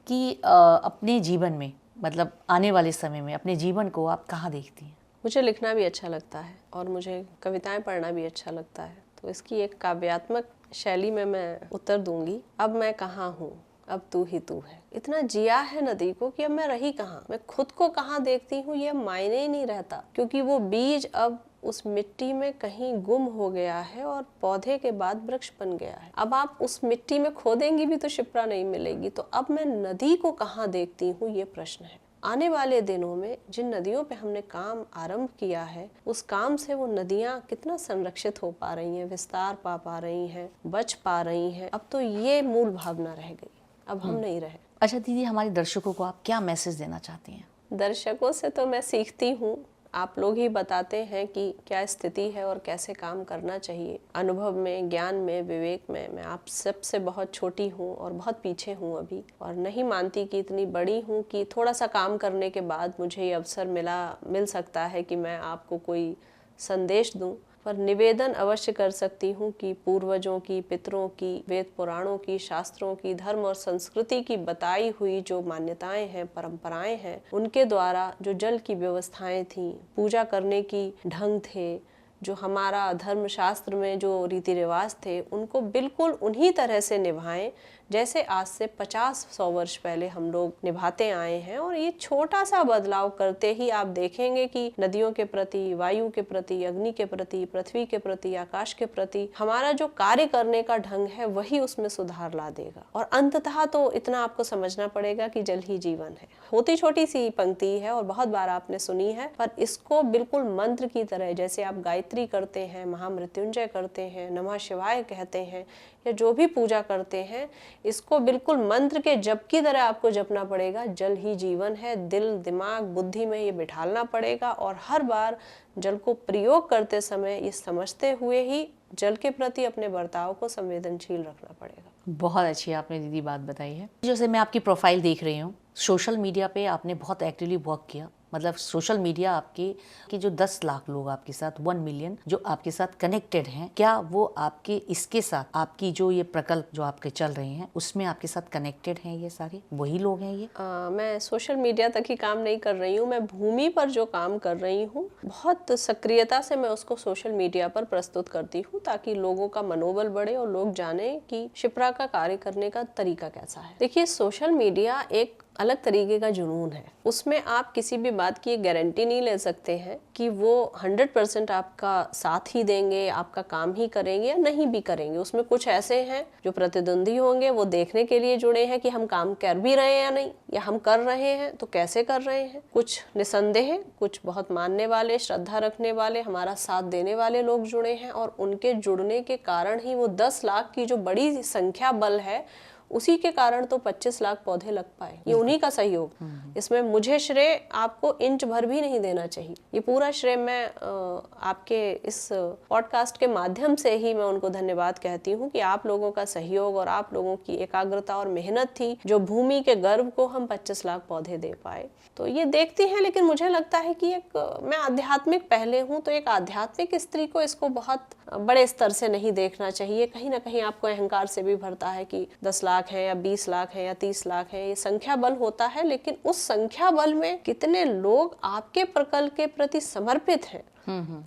कि अपने जीवन में, मतलब आने वाले समय में अपने जीवन को आप कहाँ देखती हैं? मुझे लिखना भी अच्छा लगता है और मुझे कविताएं पढ़ना भी अच्छा लगता है। तो इसकी एक काव्यात्मक शैली में मैं उत्तर दूंगी। अब मैं कहाँ हूँ, अब तू ही तू है। इतना जिया है नदी को कि अब मैं रही कहाँ, मैं खुद को कहाँ देखती हूँ ये मायने ही नहीं रहता, क्योंकि वो बीज अब उस मिट्टी में कहीं गुम हो गया है और पौधे के बाद वृक्ष बन गया है। अब आप उस मिट्टी में खोदेंगी भी तो शिप्रा नहीं मिलेगी। तो अब मैं नदी को कहाँ देखती हूँ ये प्रश्न है। आने वाले दिनों में जिन नदियों पे हमने काम आरंभ किया है, उस काम से वो नदियाँ कितना संरक्षित हो पा रही हैं, विस्तार पा रही हैं, बच पा रही हैं। अब तो ये मूल भावना रह गई, अब हम नहीं रहे। अच्छा दीदी, हमारे दर्शकों को आप क्या मैसेज देना चाहती हैं? दर्शकों से तो मैं सीखती हूँ, आप लोग ही बताते हैं कि क्या स्थिति है और कैसे काम करना चाहिए। अनुभव में, ज्ञान में, विवेक में मैं आप सबसे बहुत छोटी हूँ और बहुत पीछे हूँ अभी, और नहीं मानती कि इतनी बड़ी हूँ कि थोड़ा सा काम करने के बाद मुझे ये अवसर मिल सकता है कि मैं आपको कोई संदेश दूँ। पर निवेदन अवश्य कर सकती हूँ कि पूर्वजों की, पितरों की, वेद पुराणों की, शास्त्रों की, धर्म और संस्कृति की बताई हुई जो मान्यताएं हैं, परंपराएं हैं, उनके द्वारा जो जल की व्यवस्थाएं थी, पूजा करने की ढंग थे, जो हमारा धर्मशास्त्र में जो रीति रिवाज थे, उनको बिल्कुल उन्हीं तरह से निभाएं जैसे आज से 50-100 वर्ष पहले हम लोग निभाते आए हैं। और ये छोटा सा बदलाव करते ही आप देखेंगे कि नदियों के प्रति, वायु के प्रति, अग्नि के प्रति, पृथ्वी के प्रति, आकाश के प्रति हमारा जो कार्य करने का ढंग है वही उसमें सुधार ला देगा। और अंततः तो इतना आपको समझना पड़ेगा कि जल ही जीवन है। होती छोटी सी पंक्ति है और बहुत बार आपने सुनी है, पर इसको बिल्कुल मंत्र की तरह, जैसे आप गायत्री करते हैं, महामृत्युंजय करते हैं, नमः शिवाय कहते हैं, या जो भी पूजा करते हैं, इसको बिल्कुल मंत्र के जप की तरह आपको जपना पड़ेगा। जल ही जीवन है, दिल, दिमाग, बुद्धि में ये बिठालना पड़ेगा। और हर बार जल को प्रयोग करते समय ये समझते हुए ही जल के प्रति अपने बर्ताव को संवेदनशील रखना पड़ेगा। बहुत अच्छी आपने दीदी बात बताई है। जैसे मैं आपकी प्रोफाइल देख रही हूँ, सोशल मीडिया पे आपने बहुत एक्टिवली वर्क किया। मतलब सोशल मीडिया आपके कि जो 10 लाख लोग आपके साथ, 1 मिलियन जो आपके साथ कनेक्टेड हैं, क्या वो आपके इसके साथ आपकी जो ये प्रकल्प जो आपके चल रहे हैं उसमें आपके साथ कनेक्टेड हैं? ये सारे वही लोग हैं ये? मैं सोशल मीडिया तक ही काम नहीं कर रही हूँ, मैं भूमि पर जो काम कर रही हूँ बहुत सक्रियता से मैं उसको सोशल मीडिया पर प्रस्तुत करती हूँ, ताकि लोगों का मनोबल बढ़े और लोग जाने कि शिप्रा का कार्य करने का तरीका कैसा है। देखिए, सोशल मीडिया एक अलग तरीके का जुनून है। उसमें आप किसी भी बात की गारंटी नहीं ले सकते हैं कि वो 100% आपका साथ ही देंगे, आपका काम ही करेंगे या नहीं भी करेंगे। उसमें कुछ ऐसे हैं जो प्रतिद्वंदी होंगे, वो देखने के लिए जुड़े हैं कि हम काम कर भी रहे हैं या नहीं, या हम कर रहे हैं तो कैसे कर रहे हैं। कुछ निसंदेह, कुछ बहुत मानने वाले, श्रद्धा रखने वाले, हमारा साथ देने वाले लोग जुड़े हैं, और उनके जुड़ने के कारण ही वो 10 लाख की जो बड़ी संख्या बल है, उसी के कारण तो 25 लाख पौधे लग पाए। ये उन्हीं का सहयोग। इसमें मुझे श्रेय आपको इंच भर भी नहीं देना चाहिए। ये पूरा श्रेय मैं आपके इस पॉडकास्ट के माध्यम से ही मैं उनको धन्यवाद कहती हूँ कि आप लोगों का सहयोग और आप लोगों की एकाग्रता और मेहनत थी जो भूमि के गर्भ को हम 25 लाख पौधे दे पाए। तो ये देखती हैं, लेकिन मुझे लगता है कि मैं आध्यात्मिक पहले हूँ, तो एक आध्यात्मिक स्त्री को इसको बहुत बड़े स्तर से नहीं देखना चाहिए। कहीं ना कहीं आपको अहंकार से भी भरता है कि 10 लाख है या 20 लाख है या 30 लाख है, ये संख्या बल होता है, लेकिन उस संख्या बल में कितने लोग आपके प्रकल्प के प्रति समर्पित हैं,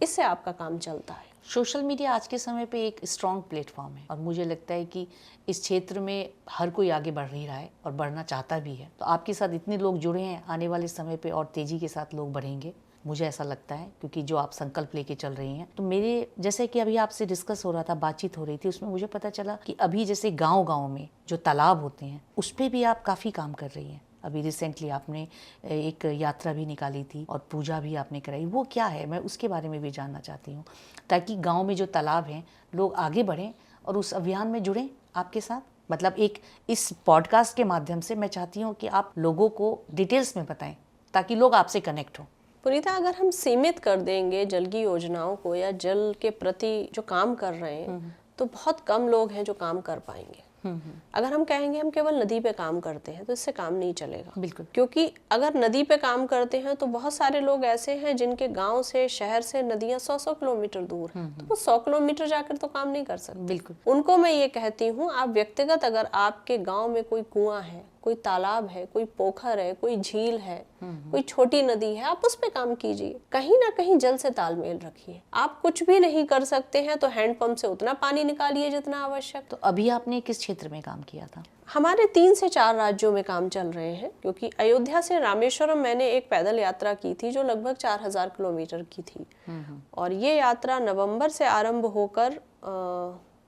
इससे आपका काम चलता है। सोशल मीडिया आज के समय पे एक स्ट्रॉन्ग प्लेटफॉर्म है, और मुझे लगता है कि इस क्षेत्र में हर कोई आगे बढ़ ही रहा है और बढ़ना चाहता भी है। तो आपके साथ इतने लोग जुड़े हैं, आने वाले समय पे और तेजी के साथ लोग बढ़ेंगे, मुझे ऐसा लगता है, क्योंकि जो आप संकल्प लेके चल रही हैं। तो मेरे जैसे कि अभी आपसे डिस्कस हो रहा था, बातचीत हो रही थी, उसमें मुझे पता चला कि अभी जैसे गांव-गांव में जो तालाब होते हैं उस पे भी आप काफ़ी काम कर रही हैं। अभी रिसेंटली आपने एक यात्रा भी निकाली थी और पूजा भी आपने कराई। वो क्या है, मैं उसके बारे में भी जानना चाहती हूँ, ताकि गाँव में जो तालाब हैं लोग आगे बढ़ें और उस अभियान में जुड़ें आपके साथ। मतलब एक इस पॉडकास्ट के माध्यम से मैं चाहती हूँ कि आप लोगों को डिटेल्स में बताएं ताकि लोग आपसे कनेक्ट हों। पुनीता, अगर हम सीमित कर देंगे जल की योजनाओं को या जल के प्रति जो काम कर रहे हैं, तो बहुत कम लोग हैं जो काम कर पाएंगे। अगर हम कहेंगे हम केवल नदी पे काम करते हैं तो इससे काम नहीं चलेगा। बिल्कुल, क्योंकि अगर नदी पे काम करते हैं तो बहुत सारे लोग ऐसे हैं जिनके गांव से, शहर से नदियां 100-100 किलोमीटर दूर हैं, तो वो 100 किलोमीटर जाकर तो काम नहीं कर सकते। बिल्कुल। उनको मैं ये कहती हूँ, आप व्यक्तिगत अगर आपके गाँव में कोई कुआं है, कोई तालाब है, कोई पोखर है, कोई झील है, कोई छोटी नदी है, आप उस पे काम कीजिए। कहीं ना कहीं जल से तालमेल रखिए। आप कुछ भी नहीं कर सकते हैं तो हैंडपंप से उतना पानी निकालिए जितना आवश्यक। तो अभी आपने किस क्षेत्र में काम किया था? हमारे 3 से 4 राज्यों में काम चल रहे हैं, क्योंकि अयोध्या से रामेश्वरम मैंने एक पैदल यात्रा की थी जो लगभग 4000 किलोमीटर की थी, और ये यात्रा नवंबर से आरंभ होकर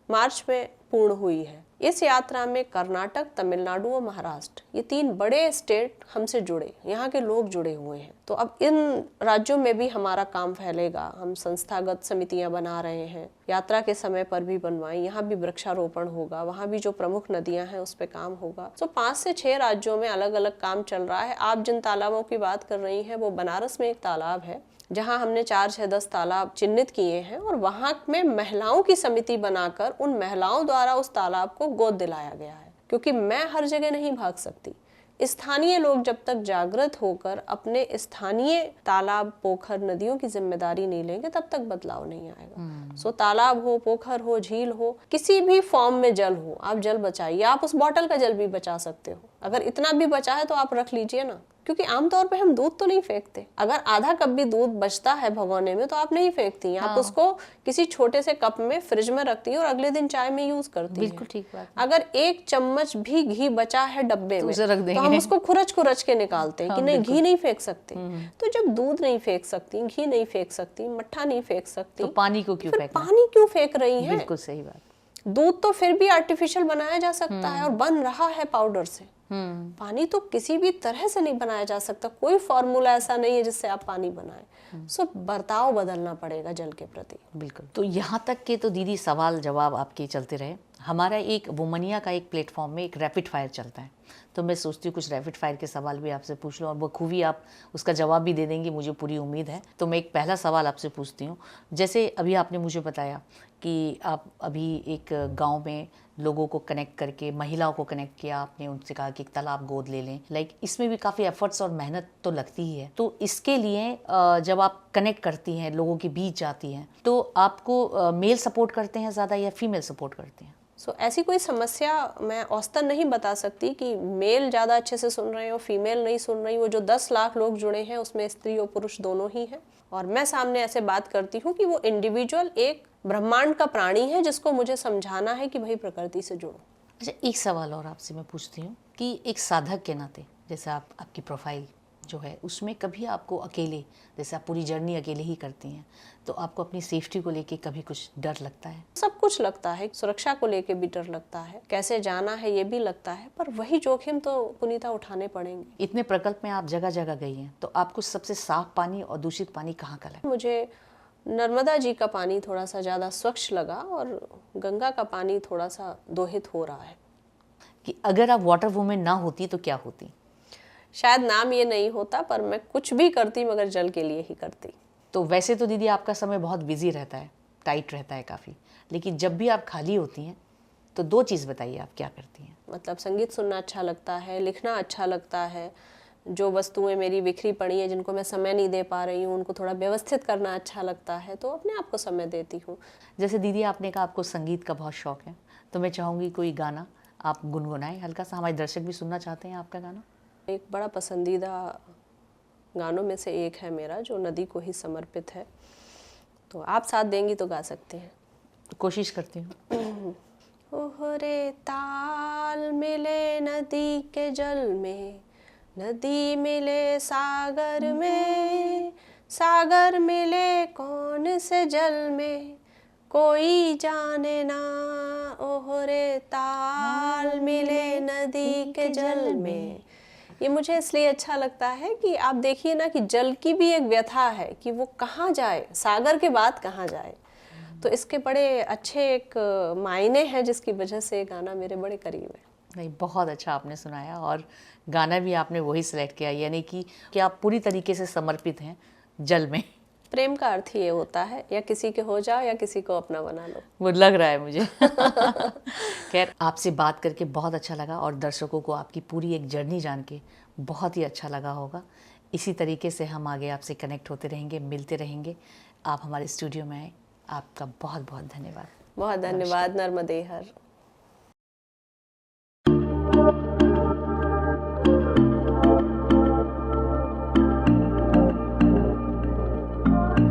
मार्च में पूर्ण हुई है। इस यात्रा में कर्नाटक, तमिलनाडु और महाराष्ट्र, ये 3 बड़े स्टेट हमसे जुड़े, यहाँ के लोग जुड़े हुए हैं। तो अब इन राज्यों में भी हमारा काम फैलेगा। हम संस्थागत समितियां बना रहे हैं, यात्रा के समय पर भी बनवाएं, यहाँ भी वृक्षारोपण होगा, वहाँ भी जो प्रमुख नदियां हैं उस पर काम होगा। तो 5 से 6 राज्यों में अलग अलग काम चल रहा है। आप जिन तालाबों की बात कर रही हैं, वो बनारस में एक तालाब है जहां हमने 4, 6, 10 तालाब चिन्हित किए हैं, और वहां में महिलाओं की समिति बनाकर उन महिलाओं द्वारा उस तालाब को गोद दिलाया गया है। क्योंकि मैं हर जगह नहीं भाग सकती, स्थानीय लोग जब तक जागृत होकर अपने स्थानीय तालाब, पोखर, नदियों की जिम्मेदारी नहीं लेंगे, तब तक बदलाव नहीं आएगा। सो तालाब हो, पोखर हो, झील हो, किसी भी फॉर्म में जल हो, आप जल बचाइए। आप उस बॉटल का जल भी बचा सकते हो। अगर इतना भी बचा है तो आप रख लीजिए ना, क्योंकि आमतौर पे हम दूध तो नहीं फेंकते। अगर आधा कप भी दूध बचता है भगोने में तो आप नहीं फेंकती हैं, आप उसको किसी छोटे से कप में फ्रिज में रखती हैं और अगले दिन चाय में यूज करती हैं। बिल्कुल ठीक बात। अगर 1 चम्मच भी घी बचा है डब्बे में तो हम उसको खुरच के निकालते हैं कि नहीं, घी नहीं फेंक सकते। तो जब दूध नहीं फेंक सकती, घी नहीं फेंक सकती, मट्ठा नहीं फेंक सकती, तो पानी को क्यों फेंकना? पानी क्यों फेंक रही है? बिल्कुल सही बात। दूध तो फिर भी आर्टिफिशियल बनाया जा सकता है और बन रहा है पाउडर से। पानी तो किसी भी तरह से नहीं बनाया जा सकता। कोई फॉर्मूला ऐसा नहीं है जिससे आप पानी बनाएं। सो बर्ताव बदलना पड़ेगा जल के प्रति। बिल्कुल। तो यहाँ तक के तो दीदी सवाल जवाब आपके चलते रहे। हमारा एक वुमनिया का एक प्लेटफॉर्म में एक रैपिड फायर चलता है, तो मैं सोचती हूँ कुछ रैपिड फायर के सवाल भी आपसे पूछ लूँ और बखूबी आप उसका जवाब भी दे देंगी, मुझे पूरी उम्मीद है। तो मैं एक पहला सवाल आपसे पूछती हूँ। जैसे अभी आपने मुझे बताया कि आप अभी एक गांव में लोगों को कनेक्ट करके, महिलाओं को कनेक्ट किया, आपने उनसे कहा कि एक तालाब गोद ले लें। इसमें भी काफ़ी एफर्ट्स और मेहनत तो लगती ही है। तो इसके लिए जब आप कनेक्ट करती हैं, लोगों के बीच जाती हैं, तो आपको मेल सपोर्ट करते हैं ज़्यादा या फीमेल सपोर्ट करते हैं? ऐसी कोई समस्या मैं औसतन नहीं बता सकती कि मेल ज़्यादा अच्छे से सुन रहे हैं और फीमेल नहीं सुन रही। वो जो 10 लाख लोग जुड़े हैं उसमें स्त्री और पुरुष दोनों ही हैं, और मैं सामने ऐसे बात करती हूँ कि वो इंडिविजुअल एक ब्रह्मांड का प्राणी है जिसको मुझे समझाना है कि भाई प्रकृति से जुड़ो। अच्छा, एक सवाल और आपसे मैं पूछती हूँ कि एक साधक के नाते, जैसे आपकी प्रोफाइल जो है उसमें कभी आपको अकेले, जैसे आप पूरी जर्नी अकेले ही करती हैं, तो आपको अपनी सेफ्टी को लेके कभी कुछ डर लगता है? सब कुछ लगता है, सुरक्षा को लेके भी डर लगता है, कैसे जाना है ये भी लगता है, पर वही जोखिम तो पुनीता उठाने पड़ेंगे। इतने प्रकल्प में आप जगह जगह गई हैं, तो आपको सबसे साफ पानी और दूषित पानी कहाँ का लगा? मुझे नर्मदा जी का पानी थोड़ा सा ज़्यादा स्वच्छ लगा और गंगा का पानी थोड़ा सा दोहित हो रहा है। कि अगर आप वाटर वुमेन ना होती तो क्या होती? शायद नाम ये नहीं होता, पर मैं कुछ भी करती मगर जल के लिए ही करती। तो वैसे तो दीदी आपका समय बहुत बिजी रहता है, टाइट रहता है काफ़ी, लेकिन जब भी आप खाली होती हैं तो 2 चीज़ बताइए, आप क्या करती हैं? मतलब संगीत सुनना अच्छा लगता है, लिखना अच्छा लगता है, जो वस्तुएं मेरी बिखरी पड़ी हैं जिनको मैं समय नहीं दे पा रही हूँ उनको थोड़ा व्यवस्थित करना अच्छा लगता है, तो अपने आप को समय देती हूँ। जैसे दीदी आपने कहा आपको संगीत का बहुत शौक है, तो मैं चाहूँगी कोई गाना आप गुनगुनाएं हल्का सा, हमारे दर्शक भी सुनना चाहते हैं आपका गाना। एक बड़ा पसंदीदा गानों में से एक है मेरा, जो नदी को ही समर्पित है, तो आप साथ देंगी तो गा सकते हैं। कोशिश करती हूँ। ओहरे ताल मिले नदी के जल में, नदी मिले सागर में, सागर मिले कौन से जल में, कोई जाने ना। ओहरे ताल मिले नदी के जल में। ये मुझे इसलिए अच्छा लगता है कि आप देखिए ना कि जल की भी एक व्यथा है कि वो कहाँ जाए, सागर के बाद कहाँ जाए। तो इसके बड़े अच्छे एक मायने हैं जिसकी वजह से गाना मेरे बड़े करीब है। नहीं, बहुत अच्छा आपने सुनाया, और गाना भी आपने वही सिलेक्ट किया, यानी कि आप पूरी तरीके से समर्पित हैं जल में। प्रेम का अर्थ ये होता है, या किसी के हो जाओ या किसी को अपना बना लो। वो लग रहा है मुझे। खैर, आपसे बात करके बहुत अच्छा लगा, और दर्शकों को आपकी पूरी एक जर्नी जान के बहुत ही अच्छा लगा होगा। इसी तरीके से हम आगे आपसे कनेक्ट होते रहेंगे, मिलते रहेंगे। आप हमारे स्टूडियो में आए, आपका बहुत बहुत धन्यवाद। बहुत धन्यवाद। नर्मदे हर।